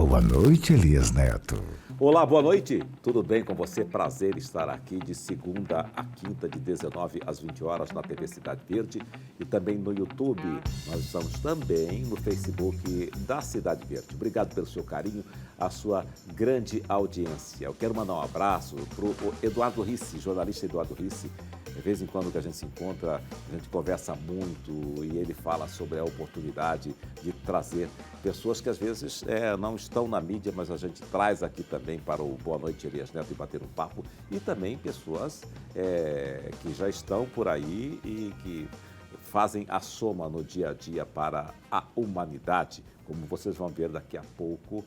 Boa noite, Elias Neto. Olá, boa noite. Tudo bem com você? Prazer estar aqui de segunda a quinta, de 19 às 20 horas na TV Cidade Verde e também no YouTube. Nós estamos também no Facebook da Cidade Verde. Obrigado pelo seu carinho, a sua grande audiência. Eu quero mandar um abraço para o Eduardo Risse, jornalista Eduardo Risse. De vez em quando que a gente se encontra, a gente conversa muito e ele fala sobre a oportunidade de trazer pessoas que às vezes não estão na mídia, mas a gente traz aqui também para o Boa Noite, Elias Neto, e bater um papo. E também pessoas que já estão por aí e que fazem a soma no dia a dia para a humanidade, como vocês vão ver daqui a pouco.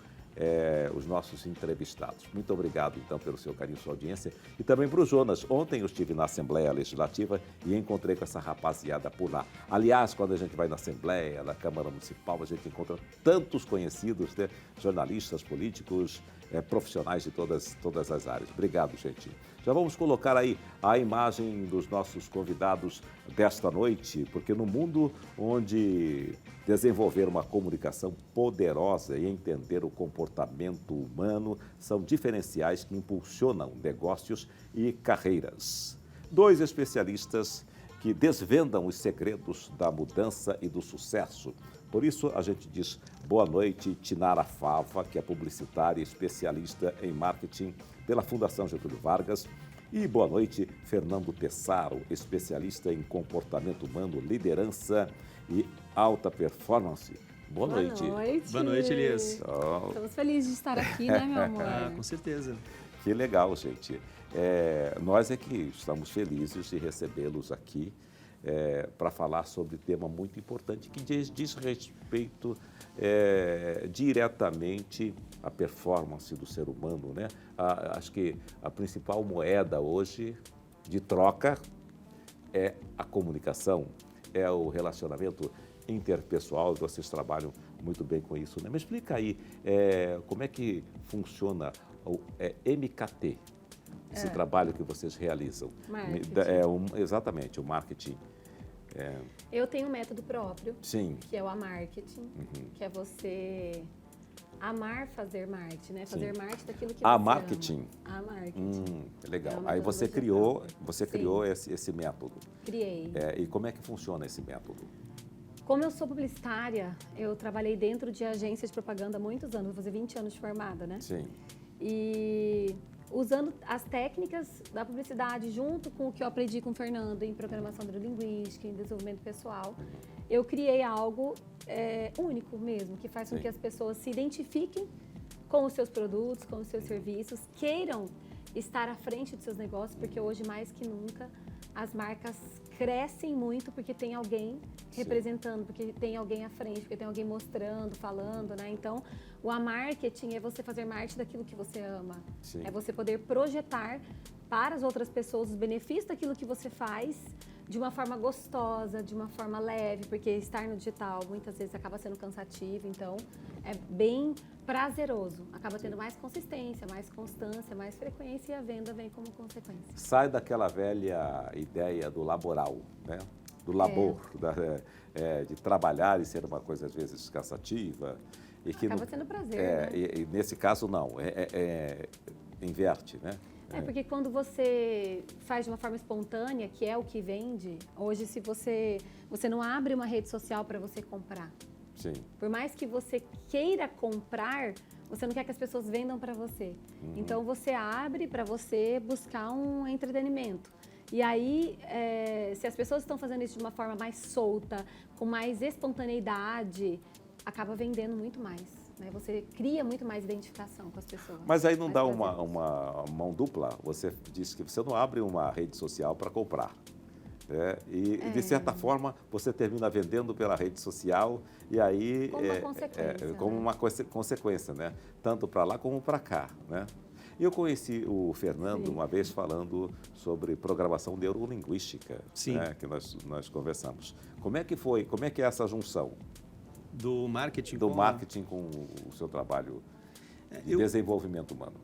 Os nossos entrevistados. Muito obrigado, então, pelo seu carinho, sua audiência. E também para o Jonas. Ontem eu estive na Assembleia Legislativa e encontrei com essa rapaziada por lá. Aliás, quando a gente vai na Assembleia, na Câmara Municipal, a gente encontra tantos conhecidos, né? Jornalistas, políticos, profissionais de todas as áreas. Obrigado, gente. Já vamos colocar aí a imagem dos nossos convidados desta noite, porque no mundo onde desenvolver uma comunicação poderosa e entender o comportamento humano são diferenciais que impulsionam negócios e carreiras. Dois especialistas que desvendam os segredos da mudança e do sucesso. Por isso, a gente diz boa noite, Tinara Fava, que é publicitária e especialista em marketing pela Fundação Getúlio Vargas. E boa noite, Fernando Tessaro, especialista em comportamento humano, liderança e alta performance. Boa noite. Boa noite, Elias. Oh. Estamos felizes de estar aqui, né, meu amor? Com certeza. Que legal, gente. Nós é que estamos felizes de recebê-los aqui para falar sobre um tema muito importante que diz respeito diretamente à performance do ser humano, né? Acho que a principal moeda hoje de troca é a comunicação, é o relacionamento interpessoal. Vocês trabalham muito bem com isso, né? Me explica aí como é que funciona o MKT, esse trabalho que vocês realizam. Exatamente, o marketing. Eu tenho um método próprio, Sim. Que é o A-Marketing, que é você amar fazer marketing, né? Fazer marketing daquilo que você A-Marketing? ama. A-Marketing. Legal. É Aí você criou esse método. Criei. E como é que funciona esse método? Como eu sou publicitária, eu trabalhei dentro de agência de propaganda há muitos anos, vou fazer 20 anos de formada, né? Sim. E usando as técnicas da publicidade junto com o que eu aprendi com o Fernando em programação neurolinguística, em desenvolvimento pessoal, eu criei algo único mesmo, que faz com que as pessoas se identifiquem com os seus produtos, com os seus serviços, queiram estar à frente dos seus negócios, porque hoje mais que nunca as marcas crescem muito porque tem alguém representando, porque tem alguém à frente, porque tem alguém mostrando, falando, né? Então, o A-Marketing é você fazer marketing daquilo que você ama. Sim. É você poder projetar para as outras pessoas os benefícios daquilo que você faz de uma forma gostosa, de uma forma leve, porque estar no digital muitas vezes acaba sendo cansativo, então é bem prazeroso, acaba tendo mais consistência, mais constância, mais frequência e a venda vem como consequência. Sai daquela velha ideia do laboral, né? Do labor, de trabalhar e ser uma coisa às vezes cansativa. E que acaba sendo prazer, né? E nesse caso não, inverte, né? Porque quando você faz de uma forma espontânea, que é o que vende, hoje se você não abre uma rede social para você comprar. Sim. Por mais que você queira comprar, você não quer que as pessoas vendam para você. Então você abre para você buscar um entretenimento. E aí, se as pessoas estão fazendo isso de uma forma mais solta, com mais espontaneidade, acaba vendendo muito mais. Né? Você cria muito mais identificação com as pessoas. Mas aí não dá uma mão dupla? Você disse que você não abre uma rede social para comprar. De certa forma, você termina vendendo pela rede social e aí... Como uma consequência. Como uma consequência, né? Tanto para lá como para cá, né? Eu conheci o Fernando uma vez falando sobre programação neurolinguística, né? Que nós conversamos. Como é que foi? Como é que é essa junção? Do marketing com o seu trabalho de desenvolvimento humano.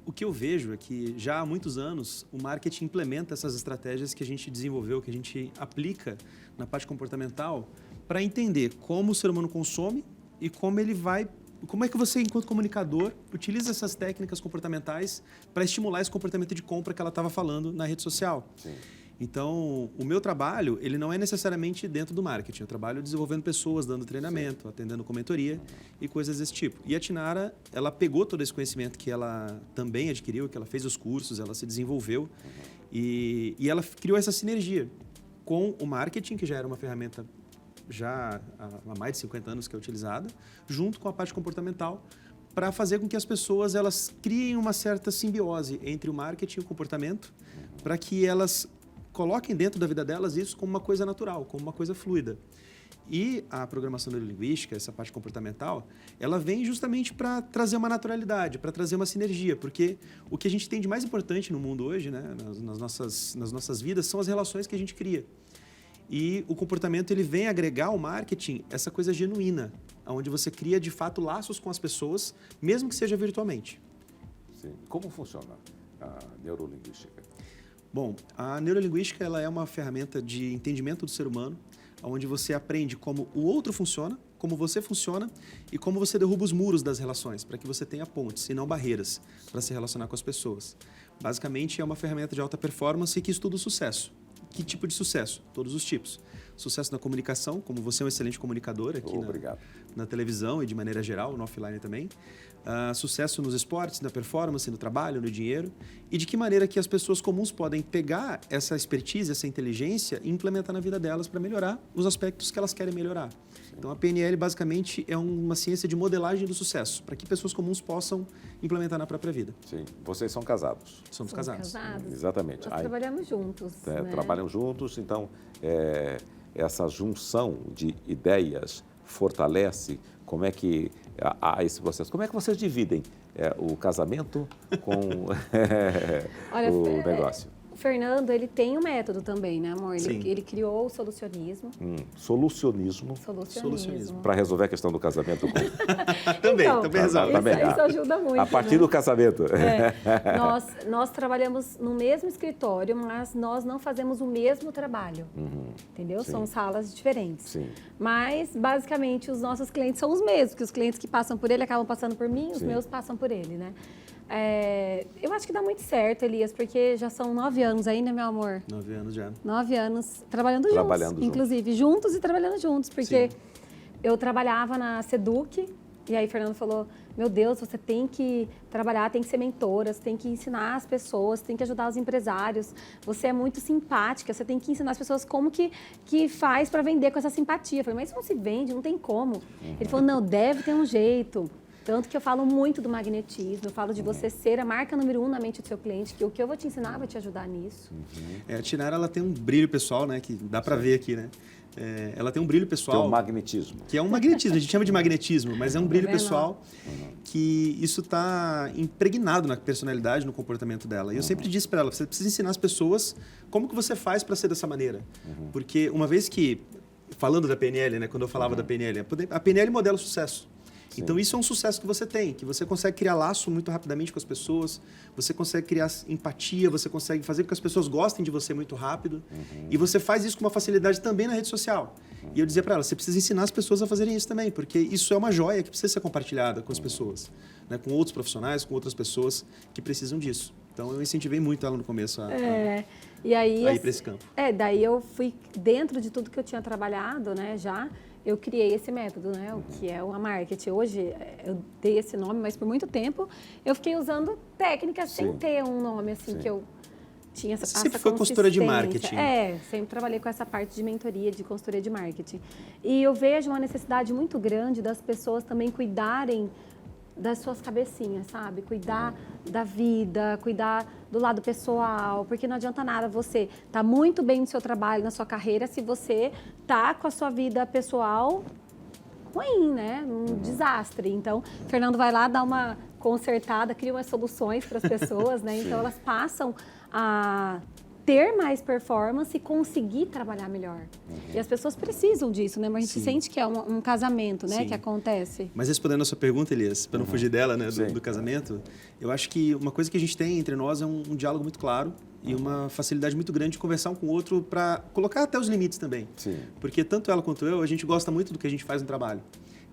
O que eu vejo é que já há muitos anos o marketing implementa essas estratégias que a gente desenvolveu, que a gente aplica na parte comportamental para entender como o ser humano consome e como ele vai como é que você, enquanto comunicador, utiliza essas técnicas comportamentais para estimular esse comportamento de compra que ela estava falando na rede social. Sim. Então, o meu trabalho, ele não é necessariamente dentro do marketing. Eu trabalho desenvolvendo pessoas, dando treinamento, atendendo com mentoria e coisas desse tipo. E a Tinara, ela pegou todo esse conhecimento que ela também adquiriu, que ela fez os cursos, ela se desenvolveu e ela criou essa sinergia com o marketing, que já era uma ferramenta já há mais de 50 anos que é utilizada, junto com a parte comportamental, para fazer com que as pessoas elas criem uma certa simbiose entre o marketing e o comportamento, para que elas coloquem dentro da vida delas isso como uma coisa natural, como uma coisa fluida. E a programação neurolinguística, essa parte comportamental, ela vem justamente para trazer uma naturalidade, para trazer uma sinergia, porque o que a gente tem de mais importante no mundo hoje, né, nas nossas vidas, são as relações que a gente cria. E o comportamento ele vem agregar ao marketing essa coisa genuína, onde você cria de fato laços com as pessoas, mesmo que seja virtualmente. Sim. Como funciona a neurolinguística? Bom, a neurolinguística ela é uma ferramenta de entendimento do ser humano, onde você aprende como o outro funciona, como você funciona e como você derruba os muros das relações, para que você tenha pontes e não barreiras para se relacionar com as pessoas. Basicamente, é uma ferramenta de alta performance que estuda o sucesso. Que tipo de sucesso? Todos os tipos. Sucesso na comunicação, como você é um excelente comunicador aqui na televisão e de maneira geral, no offline também. Sucesso nos esportes, na performance, no trabalho, no dinheiro. E de que maneira que as pessoas comuns podem pegar essa expertise, essa inteligência e implementar na vida delas para melhorar os aspectos que elas querem melhorar. Então, a PNL basicamente é uma ciência de modelagem do sucesso, para que pessoas comuns possam implementar na própria vida. Sim. Vocês são casados? Somos casados. Exatamente. Nós trabalhamos juntos. Né? Trabalham juntos, então essa junção de ideias fortalece. Como é que há esse processo? Como é que vocês dividem o casamento com Olha, o negócio? O Fernando, ele tem um método também, né, amor? Sim. Ele criou o solucionismo. Solucionismo. Solucionismo. Para resolver a questão do casamento. Também Então, resolve. Isso ajuda muito. A partir né? do casamento. Nós trabalhamos no mesmo escritório, mas nós não fazemos o mesmo trabalho. Entendeu? Sim. São salas diferentes. Sim. Mas, basicamente, os nossos clientes são os mesmos, que os clientes que passam por ele acabam passando por mim, os Sim. meus passam por ele, né? Eu acho que dá muito certo, Elias, porque já são 9 anos aí, né, meu amor? 9 anos já. 9 anos trabalhando juntos, inclusive, juntos e trabalhando juntos, porque Sim. eu trabalhava na Seduc, e aí o Fernando falou, meu Deus, você tem que trabalhar, tem que ser mentora, você tem que ensinar as pessoas, tem que ajudar os empresários, você é muito simpática, você tem que ensinar as pessoas como que faz para vender com essa simpatia. Eu falei, mas isso não se vende, não tem como. Ele falou, não, deve ter um jeito. Tanto que eu falo muito do magnetismo, eu falo de você ser a marca número 1 na mente do seu cliente, que o que eu vou te ensinar vai te ajudar nisso. A Tinara, ela tem um brilho pessoal, né? Que dá para ver aqui, né? Ela tem um brilho pessoal... Tem um magnetismo. Que é um magnetismo, a gente chama de magnetismo, mas é um brilho pessoal que isso está impregnado na personalidade, no comportamento dela. E eu sempre disse para ela, você precisa ensinar as pessoas como que você faz para ser dessa maneira. Porque uma vez que, falando da PNL, né? Quando eu falava da PNL, a PNL modela o sucesso. Sim. Então, isso é um sucesso que você tem, que você consegue criar laço muito rapidamente com as pessoas, você consegue criar empatia, você consegue fazer com que as pessoas gostem de você muito rápido, e você faz isso com uma facilidade também na rede social. E eu dizia para ela, você precisa ensinar as pessoas a fazerem isso também, porque isso é uma joia que precisa ser compartilhada com as pessoas, né? Com outros profissionais, com outras pessoas que precisam disso. Então, eu incentivei muito ela no começo a ir para esse campo. Daí eu fui, dentro de tudo que eu tinha trabalhado, né, eu criei esse método, né, o que é o marketing. Hoje eu dei esse nome, mas por muito tempo eu fiquei usando técnicas sem ter um nome assim que eu tinha essa Você sempre foi consultora de marketing. Sempre trabalhei com essa parte de mentoria, de consultoria de marketing. E eu vejo uma necessidade muito grande das pessoas também cuidarem das suas cabecinhas, sabe? Cuidar da vida, cuidar do lado pessoal, porque não adianta nada você tá muito bem no seu trabalho, na sua carreira, se você tá com a sua vida pessoal ruim, né? Um desastre. Então, o Fernando vai lá, dá uma consertada, cria umas soluções para as pessoas, né? Então, elas passam a ter mais performance e conseguir trabalhar melhor. E as pessoas precisam disso, né? Mas a gente sente que é um casamento, né? Que acontece. Mas respondendo a sua pergunta, Elias, para não fugir dela, né? Do casamento, eu acho que uma coisa que a gente tem entre nós é um diálogo muito claro e uma facilidade muito grande de conversar um com o outro para colocar até os limites também. Sim. Porque tanto ela quanto eu, a gente gosta muito do que a gente faz no trabalho.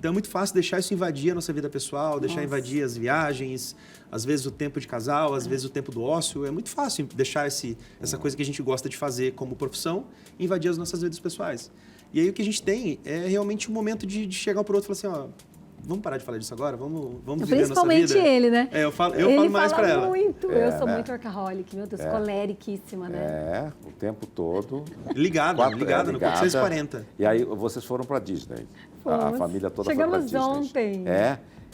Então é muito fácil deixar isso invadir a nossa vida pessoal, deixar invadir as viagens, às vezes o tempo de casal, às vezes o tempo do ócio. É muito fácil deixar essa coisa que a gente gosta de fazer como profissão invadir as nossas vidas pessoais. E aí o que a gente tem é realmente um momento de chegar um pro outro e falar assim, ó, vamos parar de falar disso agora? Vamos viver a nossa vida? Principalmente ele, né? Eu falo mais para ela. Muito. Eu sou né? muito workaholic, meu Deus, coleriquíssima, né? O tempo todo. Ligado no 440. E aí vocês foram para Disney. A Fomos. família toda Chegamos foi para Disney. ontem.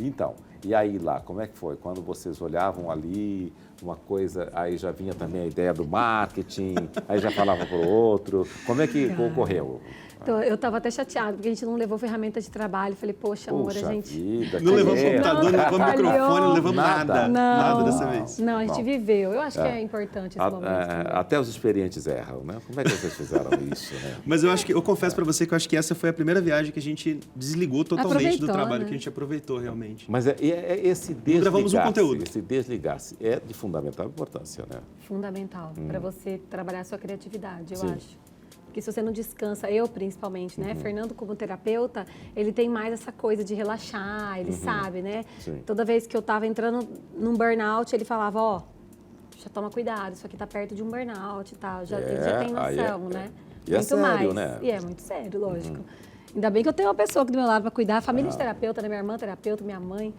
Então. E aí lá, como é que foi? Quando vocês olhavam ali uma coisa, aí já vinha também a ideia do marketing, aí já falava para o outro. Como é que ocorreu? Então, eu estava até chateada, porque a gente não levou ferramenta de trabalho. Falei, poxa, amor, a gente... Vida, Não levamos computador, não levamos falhou. microfone, não levamos nada. Não. Nada dessa vez. Não, a gente viveu. Eu acho que é importante esse momento. Até os experientes erram, né? Como é que vocês fizeram isso, né? Mas eu confesso para você que eu acho que essa foi a primeira viagem que a gente desligou totalmente do trabalho, né? que a gente aproveitou realmente. Mas esse desligar-se, gravamos um conteúdo. esse desligar-se é de fundamental importância, né? Fundamental para você trabalhar a sua criatividade, eu Sim. acho. Porque se você não descansa, eu principalmente, né? Fernando, como terapeuta, ele tem mais essa coisa de relaxar, ele sabe, né? Sim. Toda vez que eu estava entrando num burnout, ele falava, ó, já toma cuidado, isso aqui tá perto de um burnout e tal. Ele já tem aí noção, né? E é sério, né? E é muito sério, lógico. Ainda bem que eu tenho uma pessoa aqui do meu lado para cuidar, a família de terapeuta, né? Minha irmã terapeuta, minha mãe.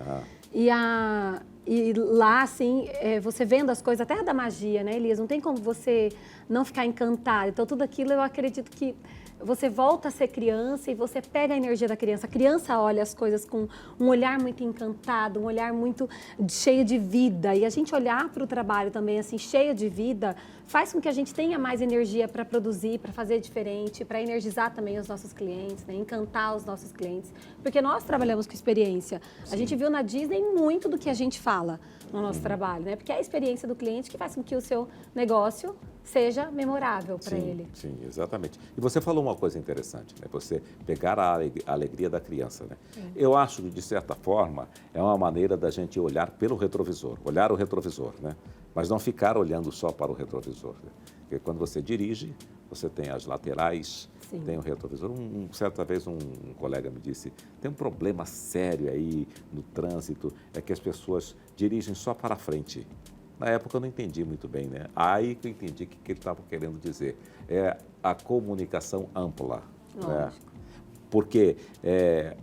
E lá, assim, você vendo as coisas, até da magia, né, Elias? Não tem como você não ficar encantado. Então, tudo aquilo eu acredito que você volta a ser criança e você pega a energia da criança. A criança olha as coisas com um olhar muito encantado, um olhar muito cheio de vida. E a gente olhar para o trabalho também, assim, cheio de vida, faz com que a gente tenha mais energia para produzir, para fazer diferente, para energizar também os nossos clientes, né? Encantar os nossos clientes. Porque nós trabalhamos com experiência. A gente viu na Disney muito do que a gente fala no nosso trabalho, né? Porque é a experiência do cliente que faz com que o seu negócio seja memorável para ele. Sim, exatamente. E você falou uma coisa interessante, né? Você pegar a alegria da criança, né? Eu acho que, de certa forma, é uma maneira da gente olhar pelo retrovisor, olhar o retrovisor, né? Mas não ficar olhando só para o retrovisor. Né? Porque quando você dirige, você tem as laterais, Sim. tem o retrovisor. Certa vez um colega me disse, tem um problema sério aí no trânsito, é que as pessoas dirigem só para frente. Na época eu não entendi muito bem, né? Aí que eu entendi o que ele estava querendo dizer. É a comunicação ampla. Né? Porque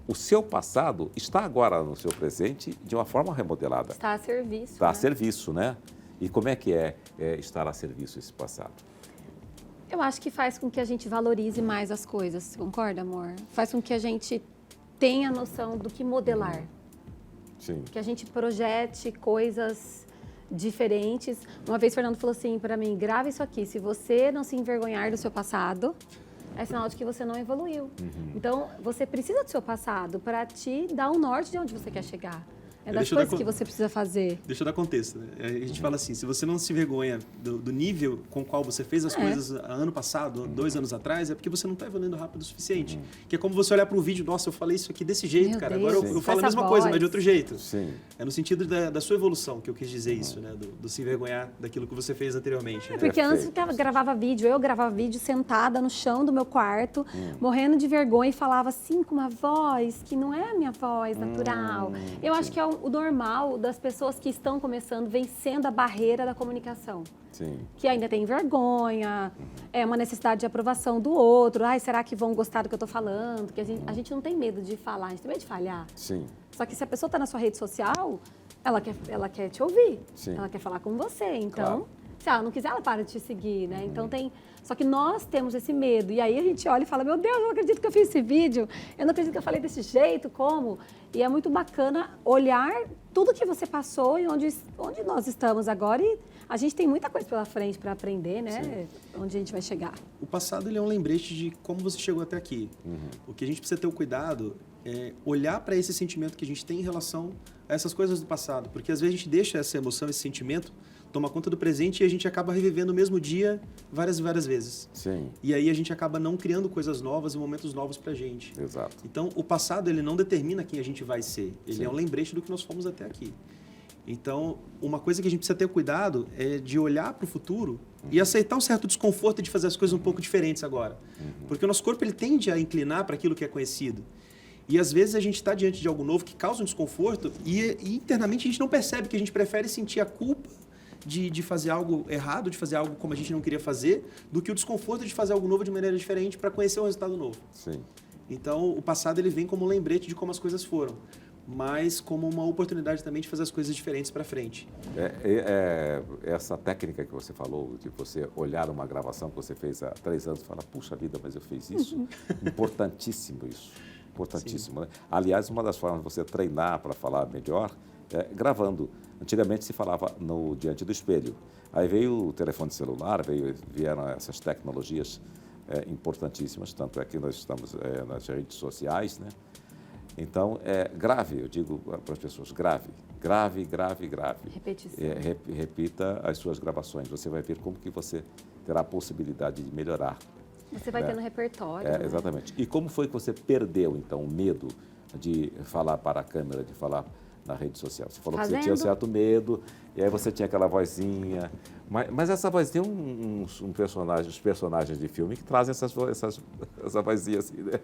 o seu passado está agora no seu presente de uma forma remodelada. Está a serviço. Está né? a serviço, né? E como é que é estar a serviço esse passado? Eu acho que faz com que a gente valorize mais as coisas, você concorda, amor? Faz com que a gente tenha noção do que modelar. Sim. Que a gente projete coisas diferentes. Uma vez o Fernando falou assim para mim, grava isso aqui, se você não se envergonhar do seu passado, é sinal de que você não evoluiu. Então, você precisa do seu passado para te dar um norte de onde você quer chegar. É das coisas que você precisa fazer. Deixa eu dar contexto. Né? A gente fala assim, se você não se vergonha do nível com o qual você fez as coisas ano passado, 2 anos atrás, é porque você não está evoluindo rápido o suficiente. Que é como você olhar para o vídeo, nossa, eu falei isso aqui desse jeito, Meu cara. Deus, Agora eu falo a essa mesma coisa, voz. mas de outro jeito. Sim. É no sentido da sua evolução que eu quis dizer isso, né? Do se envergonhar daquilo que você fez anteriormente. Né? Porque antes eu gravava vídeo sentada no chão do meu quarto, morrendo de vergonha e falava assim com uma voz que não é a minha voz natural. Eu acho que é o normal das pessoas que estão começando, vencendo a barreira da comunicação. Sim. Que ainda tem vergonha, é uma necessidade de aprovação do outro. Ai, será que vão gostar do que eu estou falando? Que a gente não tem medo de falar, a gente tem medo de falhar. Sim. Só que se a pessoa está na sua rede social, ela quer te ouvir, Sim. ela quer falar com você. Então, Claro. se ela não quiser, ela para de te seguir, né? Então tem... Só que nós temos esse medo. E aí a gente olha e fala, meu Deus, eu não acredito que eu fiz esse vídeo. Eu não acredito que eu falei desse jeito, como? E é muito bacana olhar tudo que você passou e onde nós estamos agora. E a gente tem muita coisa pela frente para aprender, né? Sim. Onde a gente vai chegar. O passado ele é um lembrete de como você chegou até aqui. O que a gente precisa ter o cuidado é olhar para esse sentimento que a gente tem em relação a essas coisas do passado. Porque às vezes a gente deixa essa emoção, esse sentimento, toma conta do presente e a gente acaba revivendo o mesmo dia várias e várias vezes. Sim. E aí a gente acaba não criando coisas novas e momentos novos pra gente. Exato. Então, o passado ele não determina quem a gente vai ser. Ele Sim. é um lembrete do que nós fomos até aqui. Então, uma coisa que a gente precisa ter cuidado é de olhar para o futuro e aceitar um certo desconforto de fazer as coisas um pouco diferentes agora. Porque o nosso corpo ele tende a inclinar para aquilo que é conhecido. E às vezes a gente está diante de algo novo que causa um desconforto e internamente a gente não percebe, que a gente prefere sentir a culpa de fazer algo errado, de fazer algo como a gente não queria fazer, do que o desconforto de fazer algo novo de maneira diferente para conhecer um resultado novo. Sim. Então, o passado ele vem como um lembrete de como as coisas foram, mas como uma oportunidade também de fazer as coisas diferentes para frente. Essa técnica que você falou, de você olhar uma gravação que você fez há 3 anos e falar, puxa vida, mas eu fiz isso. Importantíssimo isso. Importantíssimo. Né? Aliás, uma das formas de você treinar para falar melhor é gravando. Antigamente se falava diante do espelho. Aí veio o telefone celular, vieram essas tecnologias importantíssimas, tanto é que nós estamos nas redes sociais, né? Então, grave, eu digo para as pessoas, grave. Repetição. Repita as suas gravações. Você vai ver como que você terá a possibilidade de melhorar. Você vai tendo repertório. Né? Exatamente. E como foi que você perdeu, então, o medo de falar para a câmera, de falar na rede social? Você falou que você tinha certo medo, e aí você tinha aquela vozinha. Mas essa vozinha tem os personagens de filme que trazem essa vozinha assim, né?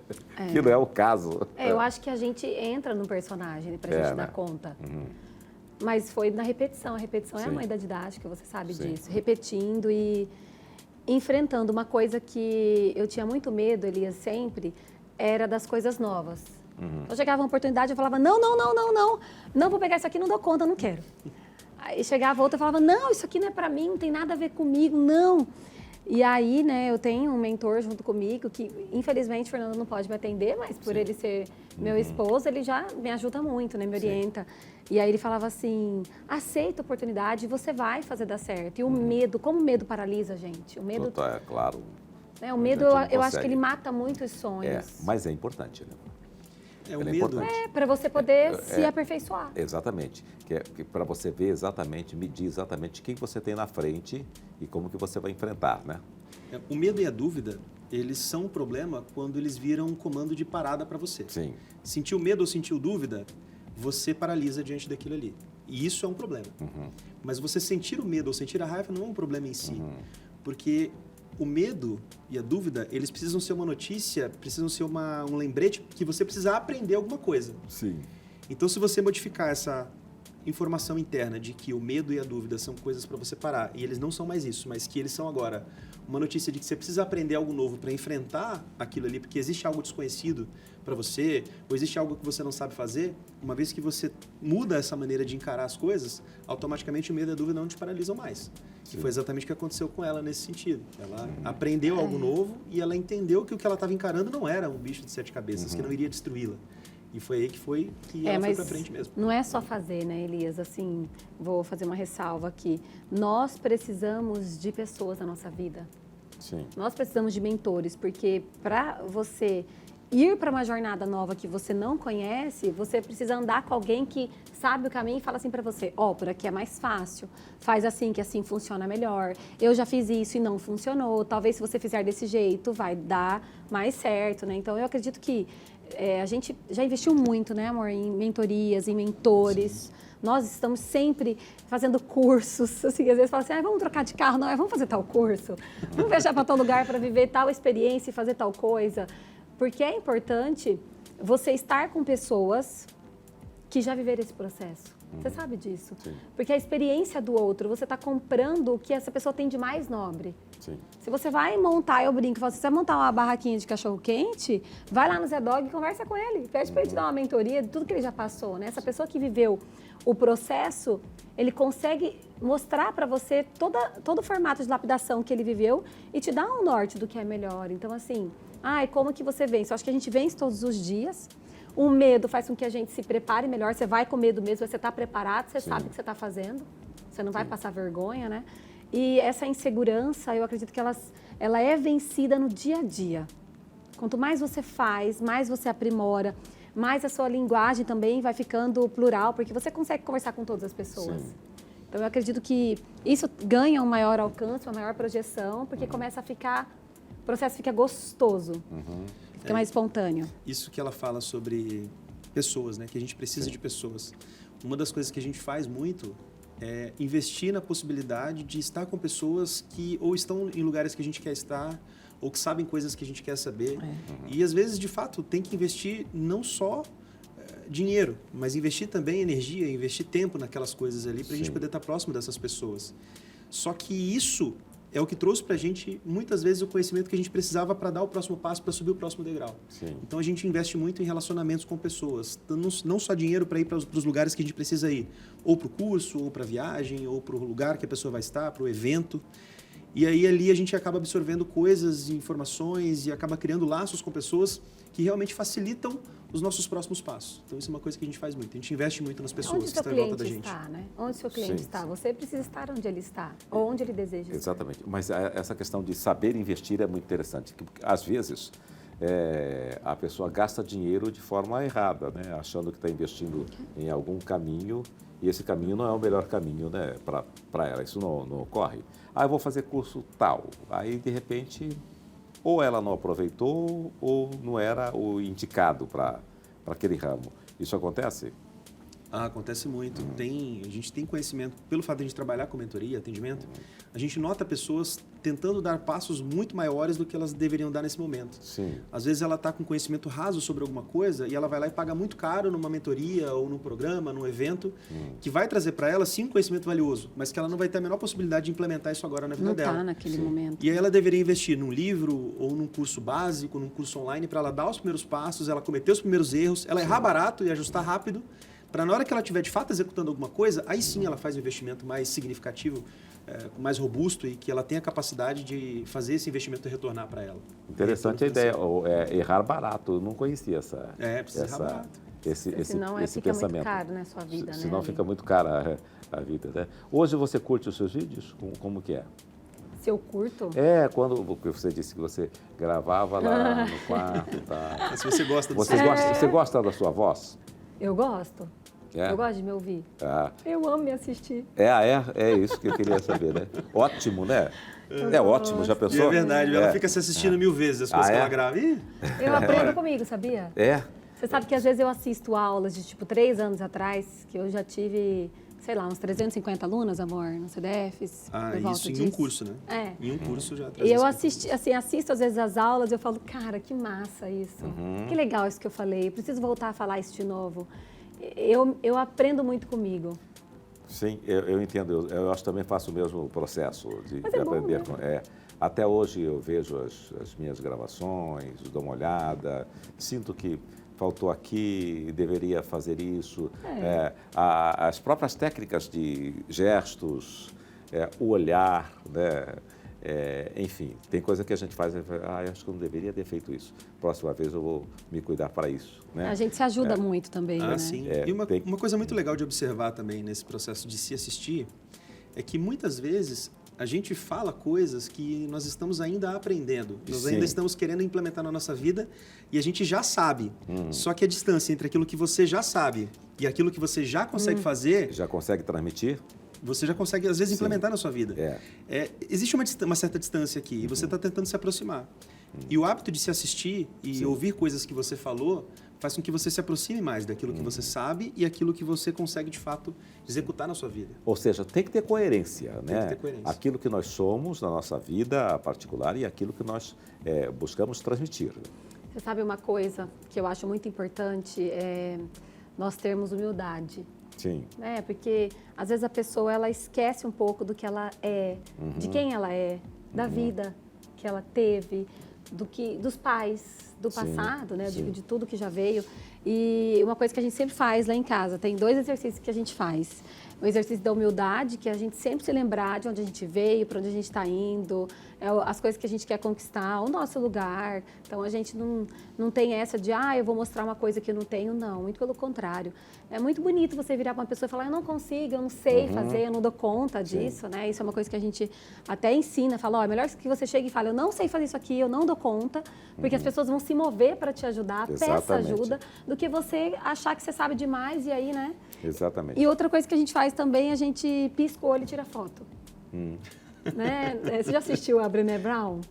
Que não é o caso. Eu acho que a gente entra no personagem para a gente dar conta. Uhum. Mas foi na repetição. A repetição é a mãe da didática, você sabe disso. Repetindo e enfrentando. Uma coisa que eu tinha muito medo, Elias, sempre, era das coisas novas. Eu chegava uma oportunidade, eu falava, não vou pegar isso aqui, não dou conta, não quero. Aí chegava outra e falava, não, isso aqui não é pra mim, não tem nada a ver comigo, não. E aí, né, eu tenho um mentor junto comigo, que infelizmente o Fernando não pode me atender, mas por ele ser meu esposo, ele já me ajuda muito, né, me orienta. E aí ele falava assim, aceita a oportunidade e você vai fazer dar certo. E o medo, como o medo paralisa a gente? O medo... É claro. O medo, eu acho que ele mata muitos sonhos. Mas é importante, né? O medo. Para você poder se aperfeiçoar. Exatamente. Que para você ver exatamente, medir exatamente quem você tem na frente e como que você vai enfrentar, né? O medo e a dúvida, eles são um problema quando eles viram um comando de parada para você. Sim. Sentiu medo ou sentiu dúvida, você paralisa diante daquilo ali. E isso é um problema. Mas você sentir o medo ou sentir a raiva não é um problema em si. Porque o medo e a dúvida, eles precisam ser uma notícia, precisam ser um lembrete que você precisa aprender alguma coisa. Sim. Então, se você modificar essa informação interna de que o medo e a dúvida são coisas para você parar, e eles não são mais isso, mas que eles são agora uma notícia de que você precisa aprender algo novo para enfrentar aquilo ali, porque existe algo desconhecido para você, ou existe algo que você não sabe fazer, uma vez que você muda essa maneira de encarar as coisas, automaticamente o medo e a dúvida não te paralisam mais. E foi exatamente o que aconteceu com ela nesse sentido. Ela aprendeu algo novo e ela entendeu que o que ela estava encarando não era um bicho de 7 cabeças, que não iria destruí-la. E foi aí que ela foi pra frente mesmo. Não é só fazer, né, Elias? Assim, vou fazer uma ressalva aqui. Nós precisamos de pessoas na nossa vida. Sim. Nós precisamos de mentores, porque para você ir para uma jornada nova que você não conhece, você precisa andar com alguém que sabe o caminho e fala assim para você, por aqui é mais fácil, faz assim que assim funciona melhor, eu já fiz isso e não funcionou, talvez se você fizer desse jeito vai dar mais certo, né? Então eu acredito que a gente já investiu muito, né, amor, em mentorias, em mentores. Sim. Nós estamos sempre fazendo cursos, assim, às vezes fala assim, vamos trocar de carro, não, vamos fazer tal curso, vamos viajar para tal lugar para viver tal experiência e fazer tal coisa. Porque é importante você estar com pessoas que já viveram esse processo. Você sabe disso. Sim. Porque a experiência do outro, você está comprando o que essa pessoa tem de mais nobre. Sim. Se você vai montar, eu brinco, se você vai montar uma barraquinha de cachorro-quente, vai lá no Zé Dog e conversa com ele. Pede para ele te dar uma mentoria de tudo que ele já passou, né? Essa pessoa que viveu o processo, ele consegue mostrar para você todo o formato de lapidação que ele viveu e te dar um norte do que é melhor. Então, assim, como que você vence? Eu acho que a gente vence todos os dias. O medo faz com que a gente se prepare melhor. Você vai com medo mesmo, você está preparado, você sabe o que você está fazendo. Você não vai passar vergonha, né? E essa insegurança, eu acredito que ela é vencida no dia a dia. Quanto mais você faz, mais você aprimora, mais a sua linguagem também vai ficando plural, porque você consegue conversar com todas as pessoas. Sim. Então, eu acredito que isso ganha um maior alcance, uma maior projeção, porque começa a ficar... O processo fica gostoso. Fica mais espontâneo. Isso que ela fala sobre pessoas, né? Que a gente precisa de pessoas. Uma das coisas que a gente faz muito é investir na possibilidade de estar com pessoas que ou estão em lugares que a gente quer estar, ou que sabem coisas que a gente quer saber. E às vezes, de fato, tem que investir não só dinheiro, mas investir também energia, investir tempo naquelas coisas ali para a gente poder estar próximo dessas pessoas. Só que isso é o que trouxe para a gente, muitas vezes, o conhecimento que a gente precisava para dar o próximo passo, para subir o próximo degrau. Sim. Então, a gente investe muito em relacionamentos com pessoas. Não só dinheiro para ir para os lugares que a gente precisa ir. Ou para o curso, ou para a viagem, ou para o lugar que a pessoa vai estar, para o evento. E aí, ali, a gente acaba absorvendo coisas, informações e acaba criando laços com pessoas que realmente facilitam os nossos próximos passos. Então, isso é uma coisa que a gente faz muito. A gente investe muito nas pessoas que estão em volta da gente. Está, né? Onde o seu cliente Sim, está? sim. Você precisa estar onde ele está, ou onde ele deseja estar. Exatamente. Mas essa questão de saber investir é muito interessante. Porque, às vezes, a pessoa gasta dinheiro de forma errada, né? Achando que está investindo em algum caminho e esse caminho não é o melhor caminho, né? Para ela. Isso não ocorre. Eu vou fazer curso tal. Aí, de repente, ou ela não aproveitou ou não era o indicado para aquele ramo. Isso acontece? Acontece muito. A gente tem conhecimento, pelo fato de a gente trabalhar com mentoria, atendimento, a gente nota pessoas tentando dar passos muito maiores do que elas deveriam dar nesse momento. Sim. Às vezes ela está com conhecimento raso sobre alguma coisa e ela vai lá e paga muito caro numa mentoria ou num programa, num evento, que vai trazer para ela, sim, um conhecimento valioso, mas que ela não vai ter a menor possibilidade de implementar isso agora na vida Não dela. está naquele momento. E aí ela deveria investir num livro ou num curso básico, num curso online, para ela dar os primeiros passos, ela cometer os primeiros erros, ela errar barato e ajustar rápido, para na hora que ela estiver de fato executando alguma coisa, aí sim ela faz um investimento mais significativo, mais robusto e que ela tenha a capacidade de fazer esse investimento retornar para ela. Interessante a ideia. Errar barato. Eu não conhecia Precisa errar barato. Senão esse fica pensamento. muito caro, né, sua vida, né? Senão fica muito cara a vida, né? Hoje você curte os seus vídeos? Como que é? Se eu curto? Quando você disse que você gravava lá no quarto, tá? Se você gosta do Você gosta da sua voz? Eu gosto. É? Eu gosto de me ouvir. Ah. Eu amo me assistir. É isso que eu queria saber, né? Ótimo, né? É ótimo, já E pensou? é verdade, ela fica se assistindo 1000 vezes as coisas que ela grava. Eu aprendo comigo, sabia? Você sabe que às vezes eu assisto aulas de tipo 3 anos atrás, que eu já tive, sei lá, uns 350 alunas, amor, no CDFs. Isso em um curso, né? Em um curso já. E eu assisto às vezes as aulas e eu falo, cara, que massa isso. Que legal isso que eu falei. Eu preciso voltar a falar isso de novo. Eu aprendo muito comigo. Sim, eu entendo. Eu acho que também faço o mesmo processo de aprender. Bom, né? Até hoje eu vejo as minhas gravações, dou uma olhada, sinto que faltou aqui, deveria fazer isso. As próprias técnicas de gestos, o olhar, né? Enfim, tem coisa que a gente faz, eu acho que eu não deveria ter feito isso. Próxima vez eu vou me cuidar para isso. Né? A gente se ajuda muito também, né? Sim. E uma coisa muito legal de observar também nesse processo de se assistir é que muitas vezes a gente fala coisas que nós estamos ainda aprendendo. Nós ainda estamos querendo implementar na nossa vida e a gente já sabe. Só que a distância entre aquilo que você já sabe e aquilo que você já consegue fazer... Já consegue transmitir? Você já consegue, às vezes, implementar na sua vida. Existe uma certa distância aqui e você está tentando se aproximar. E o hábito de se assistir e ouvir coisas que você falou faz com que você se aproxime mais daquilo que você sabe e aquilo que você consegue, de fato, executar na sua vida. Ou seja, tem que ter coerência, né? Tem que ter coerência. Aquilo que nós somos na nossa vida particular e aquilo que nós buscamos transmitir. Você sabe uma coisa que eu acho muito importante é nós termos humildade. Sim. Porque às vezes a pessoa ela esquece um pouco do que ela é, de quem ela é, da vida que ela teve, dos pais, do passado, né? De tudo que já veio. E uma coisa que a gente sempre faz lá em casa, tem 2 exercícios que a gente faz. O exercício da humildade, que é a gente sempre se lembrar de onde a gente veio, para onde a gente está indo, as coisas que a gente quer conquistar, o nosso lugar. Então, a gente não tem essa de, eu vou mostrar uma coisa que eu não tenho, não. Muito pelo contrário. É muito bonito você virar para uma pessoa e falar, eu não consigo, eu não sei fazer, eu não dou conta disso, né? Isso é uma coisa que a gente até ensina, fala, é melhor que você chegue e fale, eu não sei fazer isso aqui, eu não dou conta, porque as pessoas vão se mover para te ajudar, peça ajuda, do que você achar que você sabe demais e aí, né? Exatamente. E outra coisa que a gente faz também, a gente pisca o olho e tira foto. Né? Você já assistiu a Brené Brown?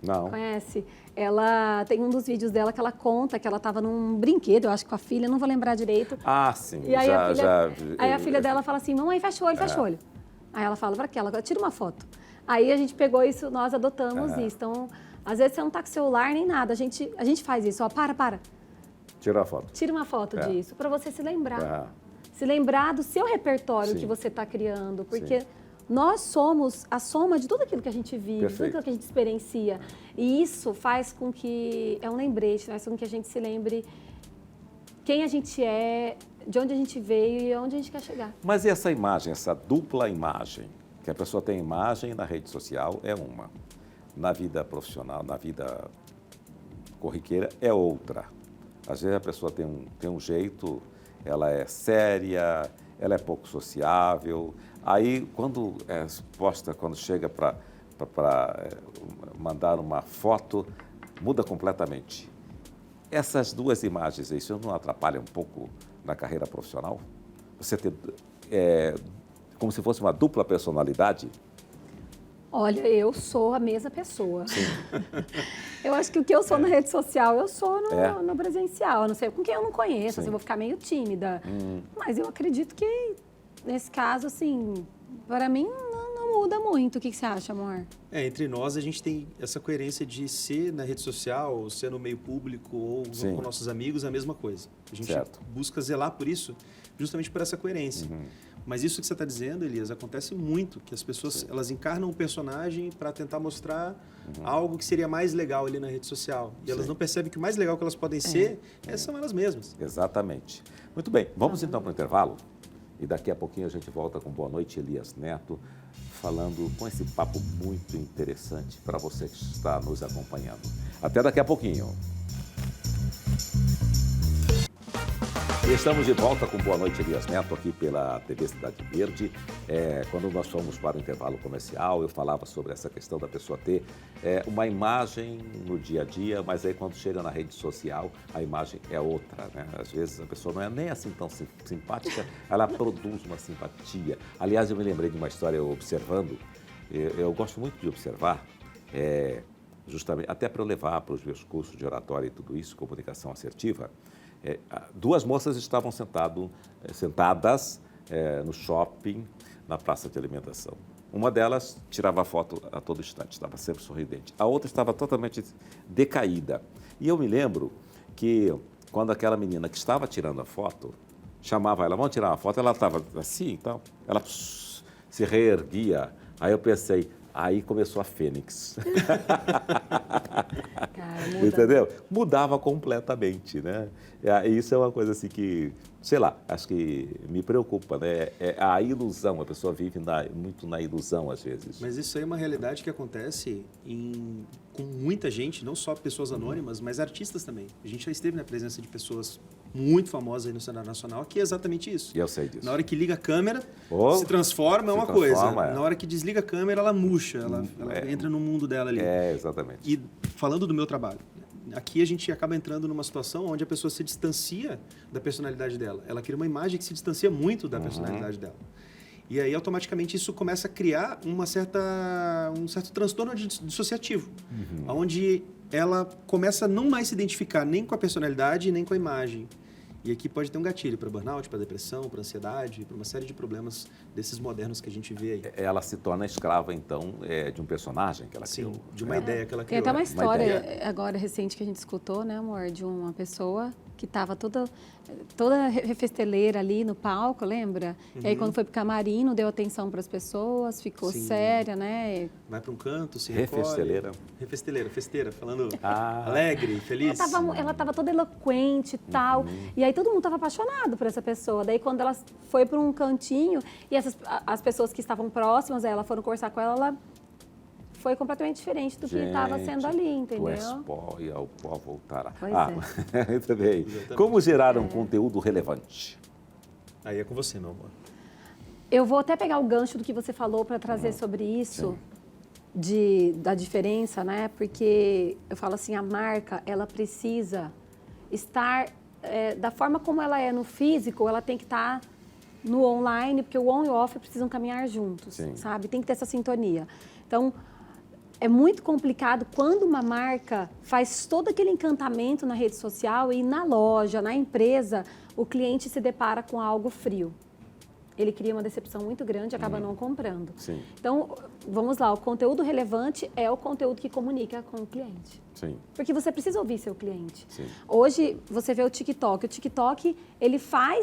Não. Conhece? Ela tem um dos vídeos dela que ela conta que ela estava num brinquedo, eu acho que com a filha, não vou lembrar direito. Sim. E aí a filha dela fala assim, mamãe, fecha o olho, fecha o olho. Aí ela fala para aquela, tira uma foto. Aí a gente pegou isso, nós adotamos isso. Então, Às vezes você não tá com celular nem nada. A gente faz isso, ó, para. Tira a foto. Tira uma foto disso, para você se lembrar. Ah, Se lembrar do seu repertório Sim. que você está criando. Porque nós somos a soma de tudo aquilo que a gente vive, de tudo Perfeito. aquilo que a gente experiencia. E isso faz com que, é um lembrete, faz com que a gente se lembre quem a gente é, de onde a gente veio e onde a gente quer chegar. Mas e essa imagem, essa dupla imagem? Que a pessoa tem imagem na rede social é uma. Na vida profissional, na vida corriqueira é outra. Às vezes a pessoa tem um jeito, ela é séria, ela é pouco sociável. Aí, quando é posta, quando chega para mandar uma foto, muda completamente. Essas duas imagens, isso não atrapalha um pouco na carreira profissional? Você ter, como se fosse uma dupla personalidade? Olha, eu sou a mesma pessoa. Eu acho que o que eu sou na rede social, eu sou no presencial. Eu não sei com quem eu não conheço, assim, eu vou ficar meio tímida. Mas eu acredito que, nesse caso, assim, para mim não muda muito. O que você acha, amor? Entre nós, a gente tem essa coerência de ser na rede social, ser no meio público ou Sim. com nossos amigos, é a mesma coisa. A gente Certo. busca zelar por isso, justamente por essa coerência. Mas isso que você está dizendo, Elias, acontece muito, que as pessoas elas encarnam um personagem para tentar mostrar algo que seria mais legal ali na rede social. E elas não percebem que o mais legal que elas podem ser são elas mesmas. Exatamente. Muito bem, vamos então para o intervalo e daqui a pouquinho a gente volta com Boa Noite, Elias Neto, falando com esse papo muito interessante para você que está nos acompanhando. Até daqui a pouquinho. E estamos de volta com Boa Noite, Elias Neto, aqui pela TV Cidade Verde. Quando nós fomos para o intervalo comercial, eu falava sobre essa questão da pessoa ter uma imagem no dia a dia, mas aí quando chega na rede social, a imagem é outra, né? Às vezes a pessoa não é nem assim tão simpática, ela produz uma simpatia. Aliás, eu me lembrei de uma história eu observando, eu gosto muito de observar, justamente até para eu levar para os meus cursos de oratória e tudo isso, comunicação assertiva. Duas moças estavam sentadas no shopping, na praça de alimentação. Uma delas tirava foto a todo instante, estava sempre sorridente. A outra estava totalmente decaída. E eu me lembro que quando aquela menina que estava tirando a foto, chamava ela, vamos tirar uma foto, ela estava assim, então, ela se reerguia. Aí eu pensei, aí começou a Fênix. Cara, muda. Entendeu? Mudava completamente, né? Isso é uma coisa assim que, sei lá, acho que me preocupa, né? É a ilusão, a pessoa vive muito na ilusão às vezes. Mas isso aí é uma realidade que acontece com muita gente, não só pessoas anônimas, mas artistas também. A gente já esteve na presença de pessoas muito famosas aí no cenário nacional, que é exatamente isso. E eu sei disso. Na hora que liga a câmera, se transforma, se é uma transforma, coisa. Na hora que desliga a câmera, ela murcha, ela entra no mundo dela ali. Exatamente. E falando do meu trabalho, aqui a gente acaba entrando numa situação onde a pessoa se distancia da personalidade dela. Ela cria uma imagem que se distancia muito da personalidade dela. E aí, automaticamente, isso começa a criar um certo transtorno dissociativo, onde ela começa a não mais se identificar nem com a personalidade, nem com a imagem. E aqui pode ter um gatilho para burnout, para depressão, para ansiedade, para uma série de problemas desses modernos que a gente vê aí. Ela se torna escrava, então, de um personagem que ela criou. Sim, de uma ideia que ela Tem criou. até uma história ideia. agora recente que a gente escutou, né, amor? De uma pessoa que estava toda refesteleira ali no palco, lembra? E aí, quando foi pro camarim, não deu atenção para as pessoas, ficou Sim. séria, né? Vai para um canto, se Refesteleira. recolhe. Refesteleira, festeira, falando alegre, feliz. Ela tava toda eloquente e tal. E aí todo mundo tava apaixonado por essa pessoa. Daí quando ela foi para um cantinho e as pessoas que estavam próximas a ela foram conversar com ela, ela foi completamente diferente do que estava sendo ali, entendeu? Tu és pó e ao pó voltará. Pois Muito bem. Exatamente. Como gerar um conteúdo relevante? Aí é com você, meu amor. Eu vou até pegar o gancho do que você falou para trazer sobre isso, da diferença, né? Porque eu falo assim, a marca, ela precisa estar, da forma como ela é no físico, ela tem que estar no online, porque o on e o off precisam caminhar juntos, Sim. sabe? Tem que ter essa sintonia. Então, é muito complicado quando uma marca faz todo aquele encantamento na rede social e na loja, na empresa, o cliente se depara com algo frio. ele cria uma decepção muito grande e acaba não comprando. Sim. Então, vamos lá, o conteúdo relevante é o conteúdo que comunica com o cliente. Sim. Porque você precisa ouvir seu cliente. Sim. Hoje, você vê o TikTok, ele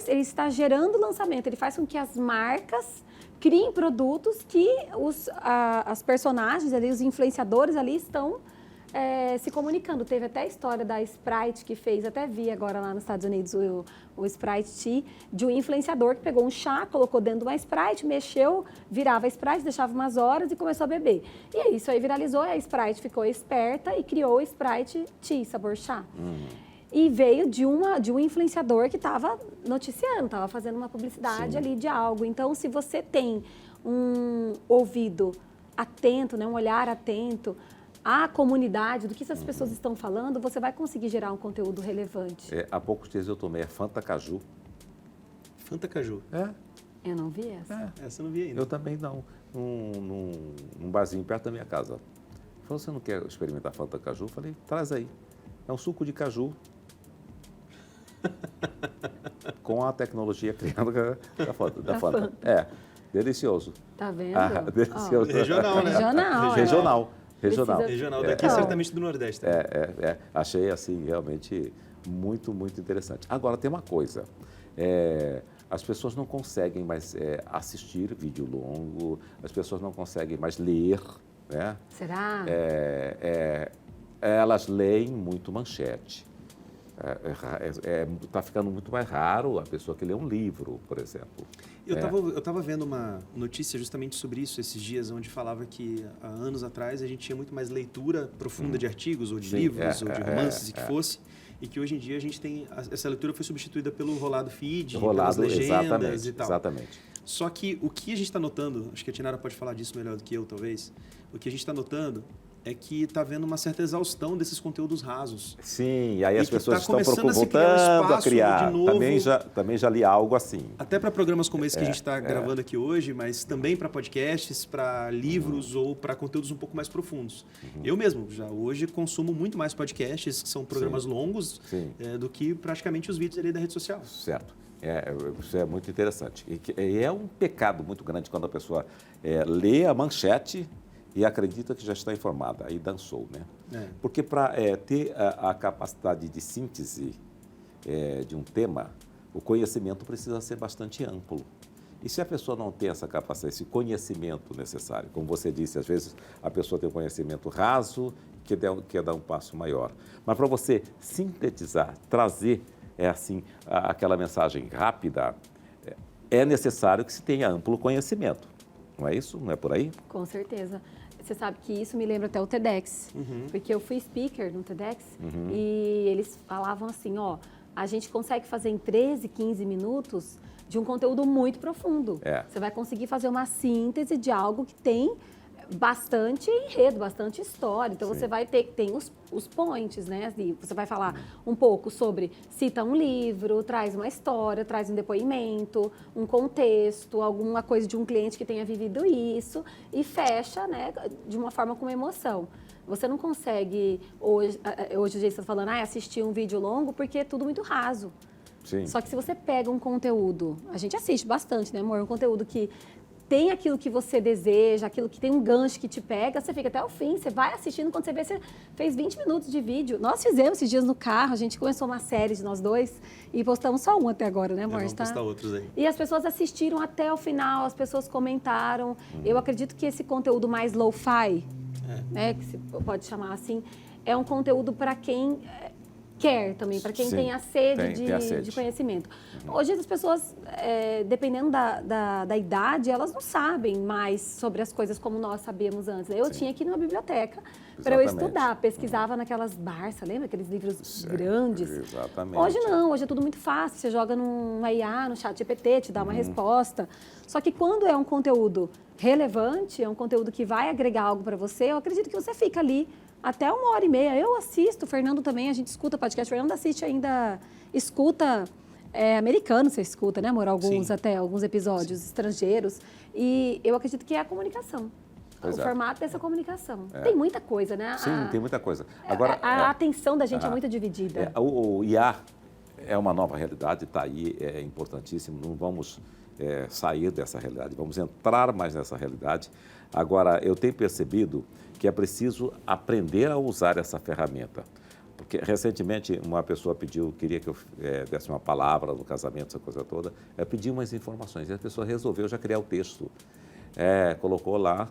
está gerando lançamento, ele faz com que as marcas criem produtos que as personagens ali, os influenciadores ali estão se comunicando. Teve até a história da Sprite que fez, até vi agora lá nos Estados Unidos o Sprite Tea, de um influenciador que pegou um chá, colocou dentro de uma Sprite, mexeu, virava a Sprite, deixava umas horas e começou a beber. E aí isso aí viralizou e a Sprite ficou esperta e criou o Sprite Tea, sabor chá. E veio de um influenciador que estava noticiando, estava fazendo uma publicidade ali de algo. Então, se você tem um ouvido atento, né, um olhar atento à comunidade, do que essas pessoas estão falando, você vai conseguir gerar um conteúdo relevante. Há poucos dias eu tomei a Fanta Caju. Fanta Caju. Eu não vi essa. Essa eu não vi ainda. Eu também não. Num barzinho perto da minha casa. Falou, você não quer experimentar Fanta Caju? Eu falei, traz aí. É um suco de caju. Com a tecnologia criada da Fanta. Delicioso. Tá vendo? Delicioso. Regional, né? Regional. Regional. Daqui, Então, certamente do Nordeste. Também. Achei, assim, realmente muito, muito interessante. Agora, tem uma coisa. As pessoas não conseguem mais assistir vídeo longo, as pessoas não conseguem mais ler, né? Será? Elas leem muito manchete. Está ficando muito mais raro a pessoa que lê um livro, por exemplo. Eu estava vendo uma notícia justamente sobre isso esses dias, onde falava que há anos atrás a gente tinha muito mais leitura profunda de artigos, ou de livros, ou de romances, e que fosse, e que hoje em dia a gente tem... Essa leitura foi substituída pelo rolado feed, pelas legendas e tal. Exatamente. Só que o que a gente está notando, acho que a Tinara pode falar disso melhor do que eu, talvez, o que a gente está notando é que está havendo uma certa exaustão desses conteúdos rasos. Sim, e aí as pessoas estão voltando a criar. De novo, também já li algo assim. Até para programas como esse que a gente está gravando aqui hoje, mas também para podcasts, para livros ou para conteúdos um pouco mais profundos. Eu mesmo, já hoje, consumo muito mais podcasts, que são programas longos, do que praticamente os vídeos ali da rede social. Certo. Isso é muito interessante. E é um pecado muito grande quando a pessoa lê a manchete e acredita que já está informada, aí dançou, né? Porque para ter a capacidade de síntese de um tema, o conhecimento precisa ser bastante amplo. E se a pessoa não tem essa capacidade, esse conhecimento necessário, como você disse, às vezes a pessoa tem um conhecimento raso, quer dar um passo maior. Mas para você sintetizar, trazer aquela mensagem rápida, é necessário que se tenha amplo conhecimento. Não é isso? Não é por aí? Com certeza. Você sabe que isso me lembra até o TEDx, porque eu fui speaker no TEDx e eles falavam assim, a gente consegue fazer em 13, 15 minutos de um conteúdo muito profundo. Você vai conseguir fazer uma síntese de algo que tem bastante enredo, bastante história. Então, você vai ter, tem os points, né? Você vai falar um pouco sobre, cita um livro, traz uma história, traz um depoimento, um contexto, alguma coisa de um cliente que tenha vivido isso e fecha, né, de uma forma com emoção. Você não consegue, hoje o Jason está falando, assistir um vídeo longo porque é tudo muito raso. Sim. Só que se você pega um conteúdo, a gente assiste bastante, né, amor? Um conteúdo que tem aquilo que você deseja, aquilo que tem um gancho que te pega, você fica até o fim, você vai assistindo, quando você vê, você fez 20 minutos de vídeo. Nós fizemos esses dias no carro, a gente começou uma série de nós dois e postamos só um até agora, né, amor? Vamos postar outros aí. E as pessoas assistiram até o final, as pessoas comentaram. Eu acredito que esse conteúdo mais lo-fi, né, que se pode chamar assim, é um conteúdo para quem quer também, para quem tem a sede de conhecimento. Hoje as pessoas, dependendo da idade, elas não sabem mais sobre as coisas como nós sabíamos antes. Eu tinha que ir numa biblioteca para eu estudar, pesquisava naquelas Barça, lembra? Aqueles livros grandes. Exatamente. Hoje não, hoje é tudo muito fácil. Você joga no IA, no ChatGPT, te dá uma resposta. Só que quando é um conteúdo relevante, é um conteúdo que vai agregar algo para você, eu acredito que você fica ali até 1h30. Eu assisto, o Fernando também, a gente escuta podcast. O Fernando assiste ainda, escuta americano, você escuta, né, amor? Alguns episódios estrangeiros. E eu acredito que é a comunicação. O formato dessa comunicação. Tem muita coisa, né? Sim, tem muita coisa. Agora, a atenção da gente é muito dividida. O IA é uma nova realidade, está aí, é importantíssimo. Não vamos sair dessa realidade, vamos entrar mais nessa realidade. Agora, eu tenho percebido que é preciso aprender a usar essa ferramenta. Porque, recentemente, uma pessoa queria que eu desse uma palavra no casamento, essa coisa toda. Eu pedi umas informações e a pessoa resolveu já criar o texto. Colocou lá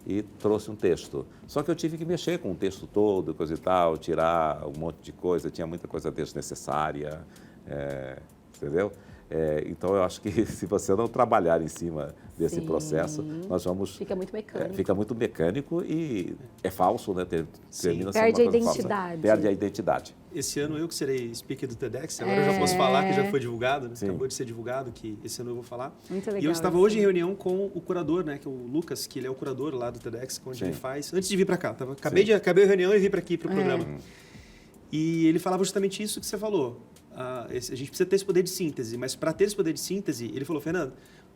e trouxe um texto. Só que eu tive que mexer com o texto todo, coisa e tal, tirar um monte de coisa, tinha muita coisa desnecessária, entendeu? Então, eu acho que se você não trabalhar em cima desse Sim. processo, nós vamos... Fica muito mecânico. Fica muito mecânico e é falso, né? Termina sendo Perde uma a coisa falsa. identidade. Perde a identidade. Esse ano eu que serei speaker do TEDx, agora eu já posso falar que já foi divulgado, né? Sim. Acabou de ser divulgado, que esse ano eu vou falar. Muito legal. E eu estava isso. hoje em reunião com o curador, né, que é o Lucas, que ele é o curador lá do TEDx, onde Sim. ele faz... Antes de vir para cá, acabei a reunião e vim para aqui, para o programa. E ele falava justamente isso que você falou. A gente precisa ter esse poder de síntese, mas para ter esse poder de síntese, ele falou, Fernando,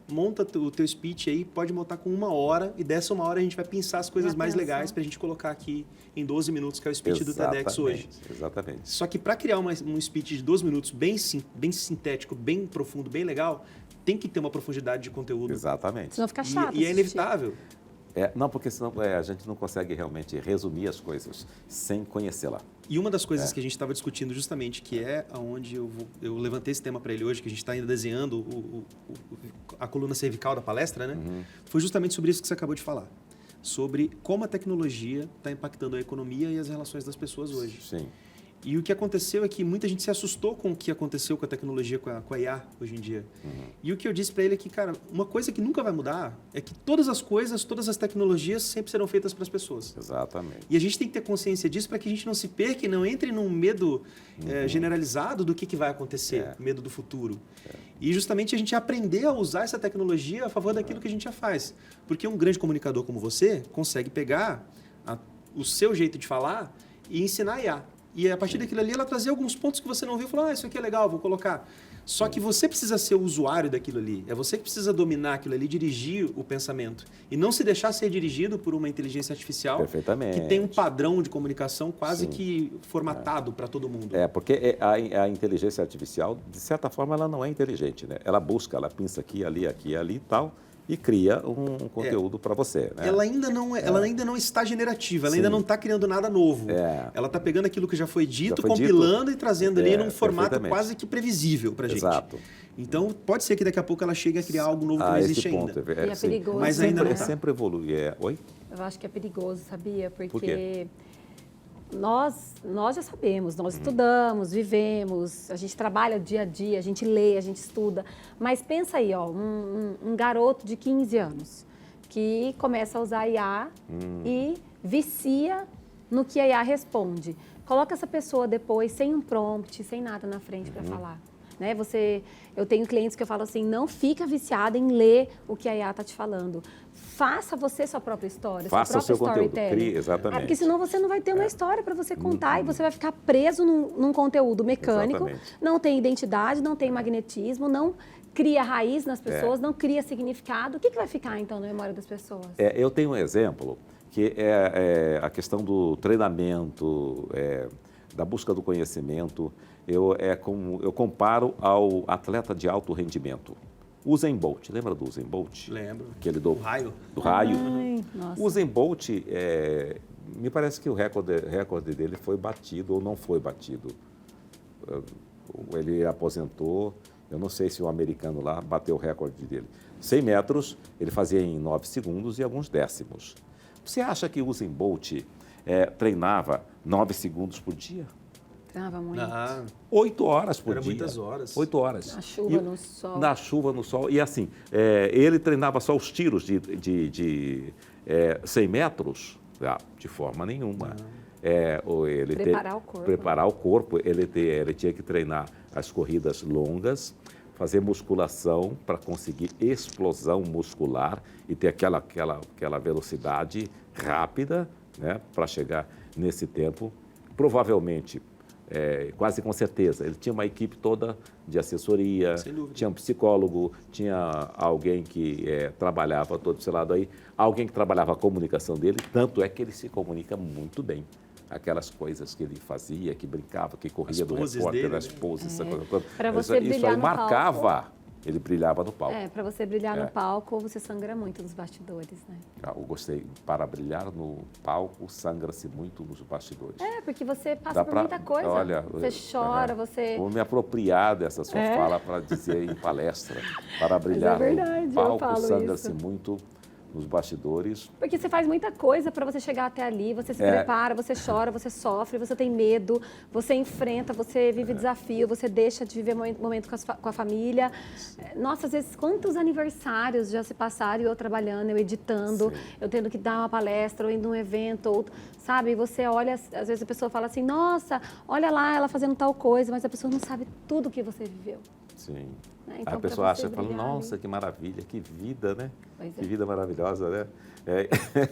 monta o teu speech aí, pode montar com 1 hora, e dessa 1 hora a gente vai pensar as coisas mais legais para a gente colocar aqui em 12 minutos, que é o speech do TEDx hoje. Exatamente. Só que para criar um speech de 12 minutos bem sintético, bem profundo, bem legal, tem que ter uma profundidade de conteúdo. Exatamente. Senão fica chato. E é assistir. inevitável. Não, porque senão a gente não consegue realmente resumir as coisas sem conhecê-la. E uma das coisas que a gente estava discutindo justamente, que é onde eu levantei esse tema para ele hoje, que a gente está ainda desenhando a coluna cervical da palestra, né? Foi justamente sobre isso que você acabou de falar. Sobre como a tecnologia está impactando a economia e as relações das pessoas hoje. Sim. E o que aconteceu é que muita gente se assustou com o que aconteceu com a tecnologia, com a IA hoje em dia. E o que eu disse para ele é que, cara, uma coisa que nunca vai mudar é que todas as coisas, todas as tecnologias sempre serão feitas para as pessoas. Exatamente. E a gente tem que ter consciência disso para que a gente não se perca e não entre num medo generalizado do que vai acontecer, medo do futuro. E justamente a gente aprender a usar essa tecnologia a favor daquilo que a gente já faz. Porque um grande comunicador como você consegue pegar o seu jeito de falar e ensinar a IA. E a partir daquilo ali, ela trazer alguns pontos que você não viu e falar, isso aqui é legal, vou colocar. Só que você precisa ser o usuário daquilo ali. É você que precisa dominar aquilo ali, dirigir o pensamento. E não se deixar ser dirigido por uma inteligência artificial Perfeitamente. que tem um padrão de comunicação quase que formatado para todo mundo. Porque a inteligência artificial, de certa forma, ela não é inteligente, né? Ela busca, ela pensa aqui, ali e tal, e cria um conteúdo para você. Né? Ela ainda não está generativa, ela ainda não está criando nada novo. Ela está pegando aquilo que já foi dito, compilando e trazendo ali num formato quase que previsível para a gente. Exato. Então, pode ser que daqui a pouco ela chegue a criar algo novo que não existe ainda. E é perigoso. Mas ainda não tá. Sempre evolui. Oi? Eu acho que é perigoso, sabia? Porque Por quê? nós já sabemos, nós estudamos, vivemos, a gente trabalha dia a dia, a gente lê, a gente estuda. Mas pensa aí, ó, um garoto de 15 anos que começa a usar IA e vicia no que a IA responde. Coloca essa pessoa depois sem um prompt, sem nada na frente para falar. Né? Eu tenho clientes que eu falo assim, não fica viciada em ler o que a IA está te falando. Faça você sua própria história, Faça seu o seu próprio conteúdo, crie, storytelling. exatamente. Porque senão você não vai ter uma história para você contar e você vai ficar preso num conteúdo mecânico, Exatamente. não tem identidade, não tem magnetismo, não cria raiz nas pessoas, não cria significado. O que vai ficar, então, na memória das pessoas? Eu tenho um exemplo que é a questão do treinamento, da busca do conhecimento. Eu comparo ao atleta de alto rendimento. Usain Bolt, lembra do Usain Bolt? Lembro. Aquele O raio. Do raio. Ai, nossa. O Usain Bolt, me parece que o recorde dele foi batido ou não foi batido. Ele aposentou, eu não sei se o americano lá bateu o recorde dele. 100 metros, ele fazia em 9 segundos e alguns décimos. Você acha que o Usain Bolt treinava 9 segundos por dia? Trava muito. 8 horas por Era dia. muitas horas. 8 horas. Na chuva, no sol. Na chuva, no sol. E assim, ele treinava só os tiros de 100 metros? De forma nenhuma. Preparar o corpo. Ele tinha que treinar as corridas longas, fazer musculação para conseguir explosão muscular e ter aquela velocidade rápida, né, para chegar nesse tempo. Provavelmente, quase com certeza, ele tinha uma equipe toda de assessoria, tinha um psicólogo, tinha alguém que trabalhava todo esse lado aí, alguém que trabalhava a comunicação dele, tanto é que ele se comunica muito bem. Aquelas coisas que ele fazia, que brincava, que corria do repórter, as poses, essa coisa toda. Para você brilhar isso aí no marcava palco. Ele brilhava no palco. Para você brilhar É. no palco, você sangra muito nos bastidores, né? Eu gostei. Para brilhar no palco, sangra-se muito nos bastidores. Porque você passa Dá por pra- muita coisa. olha, você chora, você... Vou me apropriar dessa sua fala para dizer em palestra. Para brilhar verdade, eu no palco, falo sangra-se isso. muito nos bastidores. Porque você faz muita coisa para você chegar até ali, você se prepara, você chora, você sofre, você tem medo, você enfrenta, você vive desafio, você deixa de viver momento com a família. Nossa, às vezes, quantos aniversários já se passaram, eu trabalhando, eu editando, Sim. eu tendo que dar uma palestra, ou indo num evento, ou, sabe? E você olha, às vezes a pessoa fala assim, nossa, olha lá, ela fazendo tal coisa, mas a pessoa não sabe tudo que você viveu. Sim. Né? Aí Então, a pra pessoa você acha, fala, brilhar nossa, ali- que maravilha, que vida, né? Pois é. Que vida maravilhosa, né?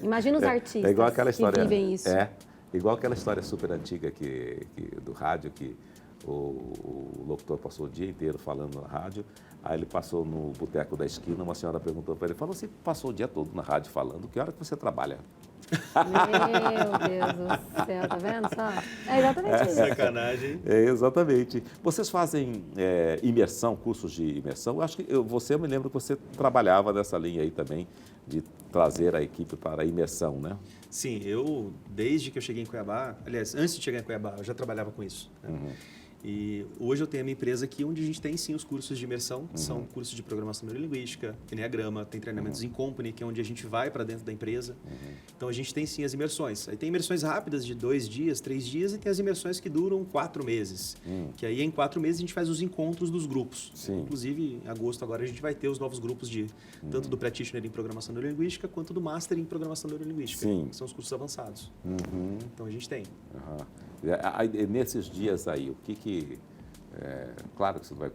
Imagina os artistas igual aquela história, que vivem isso. Igual aquela história super antiga do rádio, que o locutor passou o dia inteiro falando na rádio, aí ele passou no boteco da esquina, uma senhora perguntou para ele, falou, você passou o dia todo na rádio falando, que hora que você trabalha? Meu Deus do céu, tá vendo só? É exatamente isso. Sacanagem. Exatamente. Vocês fazem imersão, cursos de imersão? Eu acho que eu me lembro que você trabalhava nessa linha aí também, de trazer a equipe para a imersão, né? Sim, eu, desde que eu cheguei em Cuiabá, aliás, antes de chegar em Cuiabá, eu já trabalhava com isso. Né? E hoje eu tenho a minha empresa aqui, onde a gente tem sim os cursos de imersão, que são cursos de programação neurolinguística, Enneagrama, tem treinamentos em Company, que é onde a gente vai para dentro da empresa. Então a gente tem sim as imersões. Aí tem imersões rápidas de 2 dias, 3 dias, e tem as imersões que duram 4 meses. Que aí em 4 meses a gente faz os encontros dos grupos. Sim. Inclusive, em agosto agora a gente vai ter os novos grupos de tanto do Practitioner em Programação Neurolinguística, quanto do Master em Programação Neurolinguística, Sim. que são os cursos avançados. Então a gente tem. Aham. Nesses dias aí, o que claro que você não vai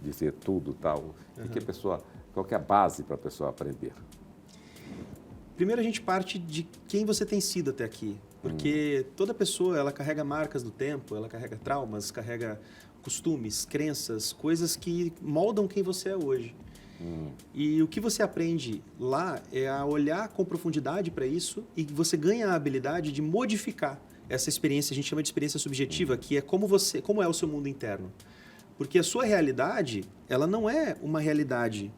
dizer tudo tal, que a pessoa, qual que é a base para a pessoa aprender? Primeiro a gente parte de quem você tem sido até aqui, porque toda pessoa ela carrega marcas do tempo, ela carrega traumas, carrega costumes, crenças, coisas que moldam quem você é hoje. E o que você aprende lá é a olhar com profundidade para isso e você ganha a habilidade de modificar essa experiência, a gente chama de experiência subjetiva, que é como é o seu mundo interno. Porque a sua realidade, ela não é uma realidade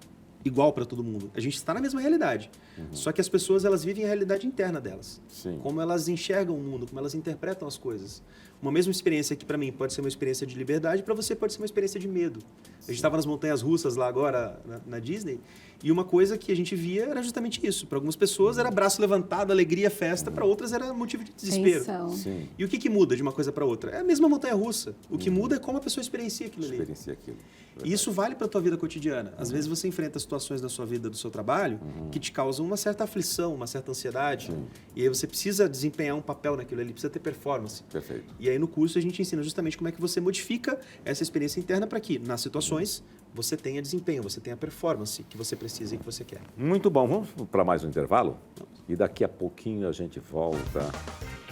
igual para todo mundo. A gente está na mesma realidade. Só que as pessoas, elas vivem a realidade interna delas. Sim. Como elas enxergam o mundo, como elas interpretam as coisas. Uma mesma experiência que para mim pode ser uma experiência de liberdade, para você pode ser uma experiência de medo. A gente estava nas montanhas russas lá agora, na Disney, e uma coisa que a gente via era justamente isso. Para algumas pessoas era braço levantado, alegria, festa, para outras era motivo de desespero. Tensão. Sim, E o que muda de uma coisa para outra? É a mesma montanha russa. O que muda é como a pessoa experiencia aquilo ali. experiencia aquilo. E isso vale para a tua vida cotidiana. Às vezes você enfrenta situações da sua vida, do seu trabalho, que te causam uma certa aflição, uma certa ansiedade. E aí você precisa desempenhar um papel naquilo ali, precisa ter performance. Perfeito. E aí no curso a gente ensina justamente como é que você modifica essa experiência interna para que, nas situações, você tenha desempenho, você tenha performance que você precisa e que você quer. Muito bom, vamos para mais um intervalo? E daqui a pouquinho a gente volta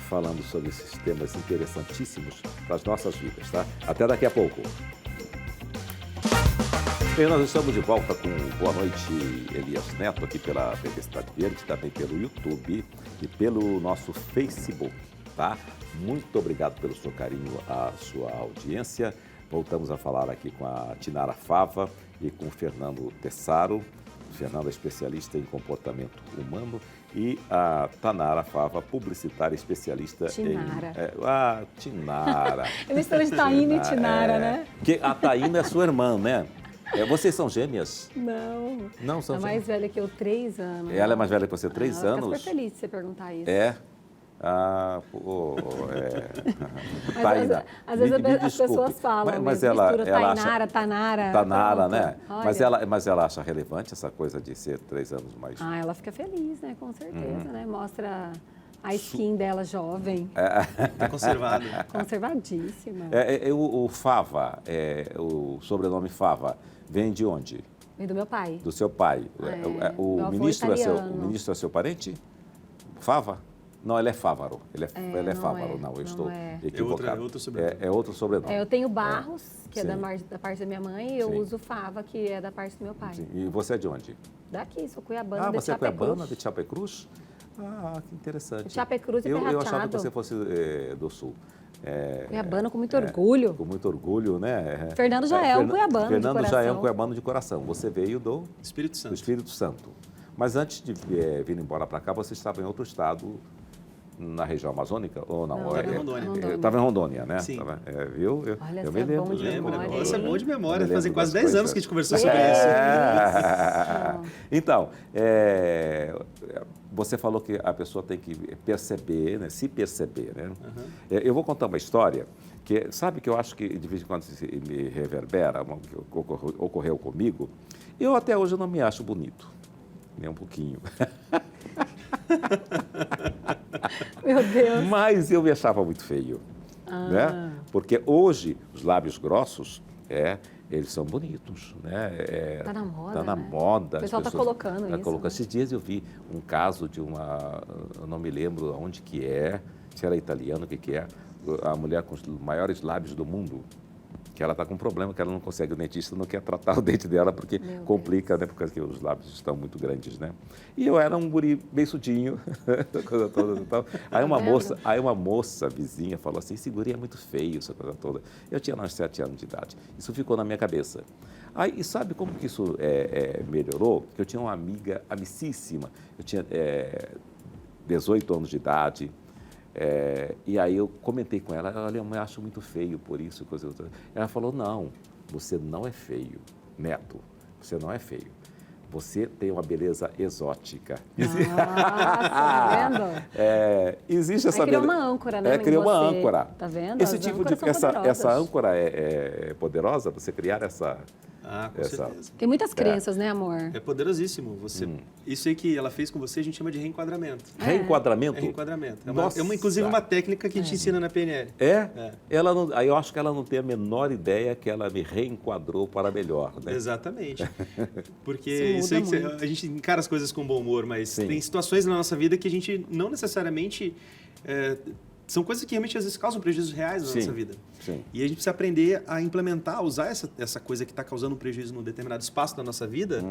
falando sobre esses temas interessantíssimos para as nossas vidas, tá? Até daqui a pouco. Bem, nós estamos de volta com Boa Noite, Elias Neto, aqui pela TV Cidade Verde, também pelo YouTube e pelo nosso Facebook, tá? Muito obrigado pelo seu carinho, a sua audiência. Voltamos a falar aqui com a Tinara Fava e com o Fernando Tessaro. O Fernando é especialista em comportamento humano e a Tanara Fava, publicitária especialista Tinara. em... Tinara. É mistura de Taína e Tinara, né? Porque a Taína é sua irmã, né? Vocês são gêmeas? Não. Não, são A gêmeas. mais velha que eu, 3 anos. Ela é mais velha que você, 3 ela anos? Fica super feliz de você perguntar isso. É? Ah, pô, Mas Taína, às vezes me as desculpe, pessoas falam, mas mesmo, ela mistura acha... Tainara, Tanara. Tanara, pronto. né? Olha. Mas ela acha relevante essa coisa de ser 3 anos mais... Ah, ela fica feliz, né? Com certeza, né? Mostra a skin dela jovem, Tá conservado. conservadíssima. O Fava, o sobrenome Fava, vem de onde? Vem do meu pai. Do seu pai. O meu avô ministro italiano. o ministro é seu parente? Fava? Não, ele é Fávaro. Ele é não Fávaro, é, não, eu não estou é. equivocado. É outro sobrenome. É outro sobrenome. Eu tenho Barros, que é Sim. da parte da minha mãe, e eu Sim. uso Fava, que é da parte do meu pai. Sim. E você é de onde? Daqui, sou cuiabana, de Você é cuiabana, Chapecruz. de Chapecruz? Ah, que interessante. Chapecruz e eu achava que Perrachado. você fosse do Sul. Cuiabano com muito orgulho. Com muito orgulho, né? Fernando já é um cuiabano de Fernando já é um coração. cuiabano de coração. Você veio do Espírito Santo. Espírito Santo. Mas antes de vir embora para cá, você estava em outro estado, na região amazônica? Ou não? Não, estava em Rondônia. Estava em Rondônia, né? Sim. Viu? Olha, eu você me é lembro. bom de Lembra? memória, Você é hein? bom de memória. Eu me Fazem lembro quase das 10 anos coisas. que a gente conversou sobre isso. Então, você falou que a pessoa tem que perceber, né? Se perceber, né? Eu vou contar uma história que, sabe, que eu acho que de vez em quando me reverbera, que ocorreu comigo. Eu até hoje não me acho bonito, nem um pouquinho. Meu Deus. Mas eu me achava muito feio, né? Porque hoje os lábios grossos, eles são bonitos, né? Tá na moda, Tá na né? moda. O pessoal as tá pessoas colocando isso, né? Esses dias eu vi um caso de eu não me lembro onde que é, se era italiano, o que que é, a mulher com os maiores lábios do mundo, que ela está com um problema, que ela não consegue, o dentista não quer tratar o dente dela, porque Meu complica, né? Porque os lábios estão muito grandes, né? E eu era um guri bem sudinho, coisa toda e tal. Aí uma moça vizinha falou assim, esse guri é muito feio, essa coisa toda. Eu tinha uns 7 anos de idade. Isso ficou na minha cabeça. Aí, e sabe como que isso melhorou? Eu tinha uma amiga amicíssima, eu tinha 18 anos de idade. E aí eu comentei com ela, olha, eu me acho muito feio por isso, coisa outra. Ela falou, não, você não é feio, Neto, você não é feio. Você tem uma beleza exótica. Tá vendo? Existe essa criou beleza. uma âncora, né? Criou uma em você. âncora. Tá vendo? Esse As tipo âncoras são essa poderosas. âncora é poderosa, você criar essa... Ah, com Essa- certeza. Tem muitas crenças, né, amor? É poderosíssimo. Isso aí que ela fez com você, a gente chama de reenquadramento. Reenquadramento? É reenquadramento. Nossa. Inclusive uma técnica que a gente ensina na PNL. Ela não, aí eu acho que ela não tem a menor ideia que ela me reenquadrou para melhor, né? Exatamente. Porque Isso isso aí muda muito. a gente encara as coisas com bom humor, mas Sim. tem situações na nossa vida que a gente não necessariamente... são coisas que realmente às vezes causam prejuízos reais na Sim. nossa vida. Sim. E a gente precisa aprender a implementar, usar essa coisa que está causando um prejuízo num determinado espaço da nossa vida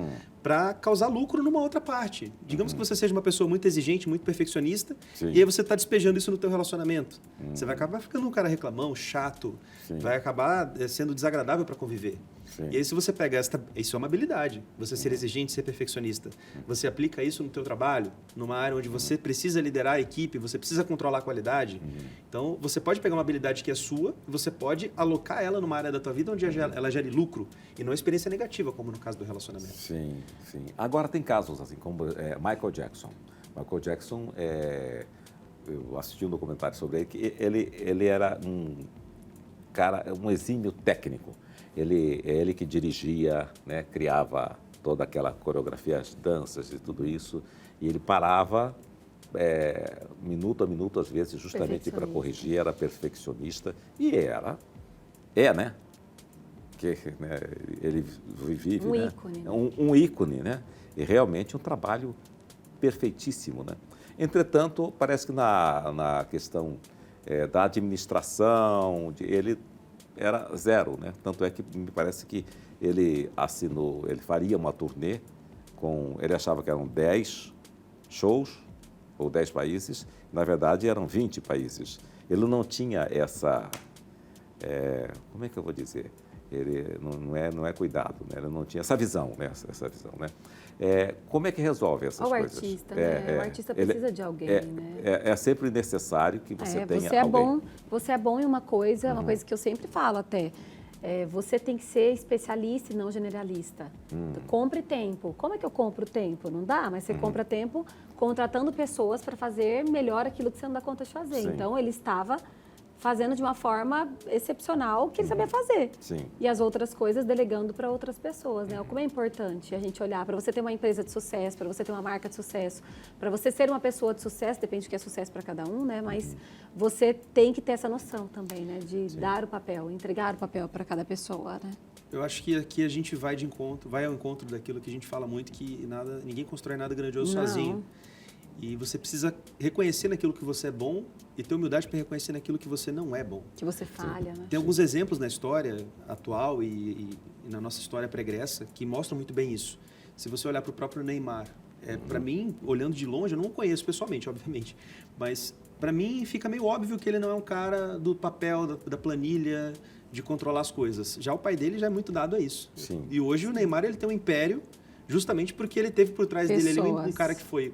para causar lucro numa outra parte. Digamos que você seja uma pessoa muito exigente, muito perfeccionista, Sim. e aí você está despejando isso no teu relacionamento. Você vai acabar ficando um cara reclamão, chato, Sim. vai acabar sendo desagradável para conviver. Sim. E aí se você pega isso é uma habilidade, você ser exigente, ser perfeccionista. Você aplica isso no teu trabalho, numa área onde você precisa liderar a equipe, você precisa controlar a qualidade. Então, você pode pegar uma habilidade que é sua, você pode alocar ela numa área da tua vida onde ela gere lucro e não experiência negativa, como no caso do relacionamento. Sim, sim. Agora tem casos assim, como Michael Jackson. Michael Jackson, eu assisti um documentário sobre ele, que ele era um cara, um exímio técnico. Ele que dirigia, né, criava toda aquela coreografia, as danças e tudo isso, e ele parava minuto a minuto, às vezes, justamente para corrigir, era perfeccionista, e né? Que, né, ele vive, Um né? ícone, né? Um ícone, né? E realmente um trabalho perfeitíssimo, né? Entretanto, parece que na questão da administração, ele era zero, né? Tanto é que me parece que ele faria uma turnê ele achava que eram 10 shows ou 10 países, na verdade eram 20 países. Ele não tinha essa, como é que eu vou dizer? Ele não é cuidado, né? Ele não tinha essa visão, né? Essa visão, né? Como é que resolve essas Olha o coisas? artista, né? O artista precisa de alguém, né? É sempre necessário que você tenha você é alguém. você é bom em uma coisa que eu sempre falo até. Você tem que ser especialista e não generalista. Compre tempo. Como é que eu compro tempo? Não dá, mas você compra tempo contratando pessoas para fazer melhor aquilo que você não dá conta de fazer. Sim. Então, ele estava fazendo de uma forma excepcional o que ele sabia fazer. Sim. E as outras coisas delegando para outras pessoas, né? Como é importante a gente olhar para você ter uma empresa de sucesso, para você ter uma marca de sucesso, para você ser uma pessoa de sucesso, depende do que é sucesso para cada um, né? Mas você tem que ter essa noção também, né? De dar o papel, entregar o papel para cada pessoa, né? Eu acho que aqui a gente vai ao encontro daquilo que a gente fala muito, que ninguém constrói nada grandioso Não. sozinho. E você precisa reconhecer naquilo que você é bom e ter humildade para reconhecer naquilo que você não é bom. Que você falha, né? Tem alguns exemplos na história atual e na nossa história pregressa que mostram muito bem isso. Se você olhar para o próprio Neymar, para mim, olhando de longe, eu não o conheço pessoalmente, obviamente, mas para mim fica meio óbvio que ele não é um cara do papel, da planilha, de controlar as coisas. Já o pai dele já é muito dado a isso. Sim. E hoje o Neymar ele tem um império justamente porque ele teve por trás dele ali um cara que foi,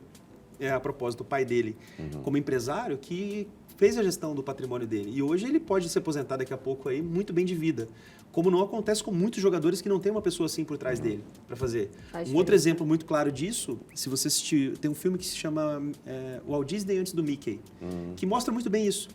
a propósito, o pai dele como empresário, que fez a gestão do patrimônio dele. E hoje ele pode se aposentar daqui a pouco aí muito bem de vida. Como não acontece com muitos jogadores que não tem uma pessoa assim por trás dele para fazer. Um outro exemplo muito claro disso, se você assistir, tem um filme que se chama O Walt Disney antes do Mickey, que mostra muito bem isso.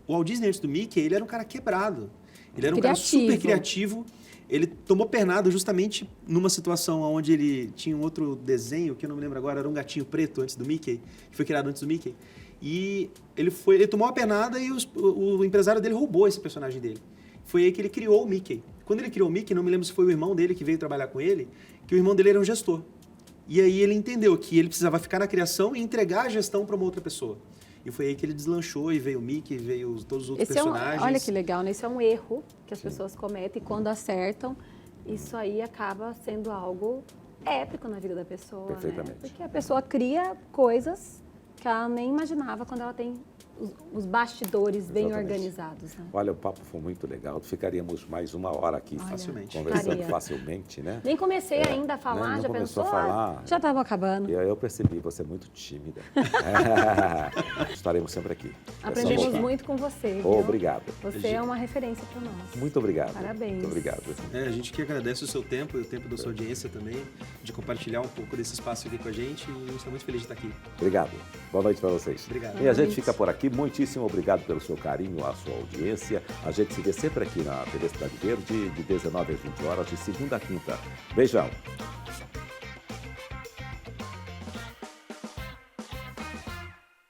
O Walt Disney antes do Mickey, ele era um cara quebrado. Ele era um cara super criativo. Ele tomou pernada justamente numa situação onde ele tinha um outro desenho, que eu não me lembro agora, era um gatinho preto antes do Mickey, que foi criado antes do Mickey. E ele tomou a pernada e o empresário dele roubou esse personagem dele. Foi aí que ele criou o Mickey. Quando ele criou o Mickey, não me lembro se foi o irmão dele que veio trabalhar com ele, que o irmão dele era um gestor. E aí ele entendeu que ele precisava ficar na criação e entregar a gestão para uma outra pessoa. E foi aí que ele deslanchou e veio o Mickey, veio todos os outros personagens. Olha que legal, né? Isso é um erro que as pessoas cometem e quando acertam, isso aí acaba sendo algo épico na vida da pessoa. Perfeitamente. Né? Porque a pessoa cria coisas que ela nem imaginava quando ela tem os bastidores bem organizados. Né? Olha, o papo foi muito legal. Ficaríamos mais uma hora aqui facilmente. Conversando facilmente, né? Nem comecei ainda a falar, não já começou pensou? a falar. Já estava acabando. Eu percebi, você é muito tímida. Estaremos sempre aqui. Aprendemos muito com você. Viu? Obrigado. Você é uma referência para nós. Muito obrigado. Parabéns. Muito obrigado. A gente que agradece o seu tempo e o tempo da sua audiência também, de compartilhar um pouco desse espaço aqui com a gente. E a gente está muito feliz de estar aqui. Obrigado. Boa noite para vocês. Obrigado. E a gente fica por aqui. Muitíssimo obrigado pelo seu carinho, a sua audiência. A gente se vê sempre aqui na TV Cidade Verde, de 19 às 20 horas, de segunda a quinta. Beijão.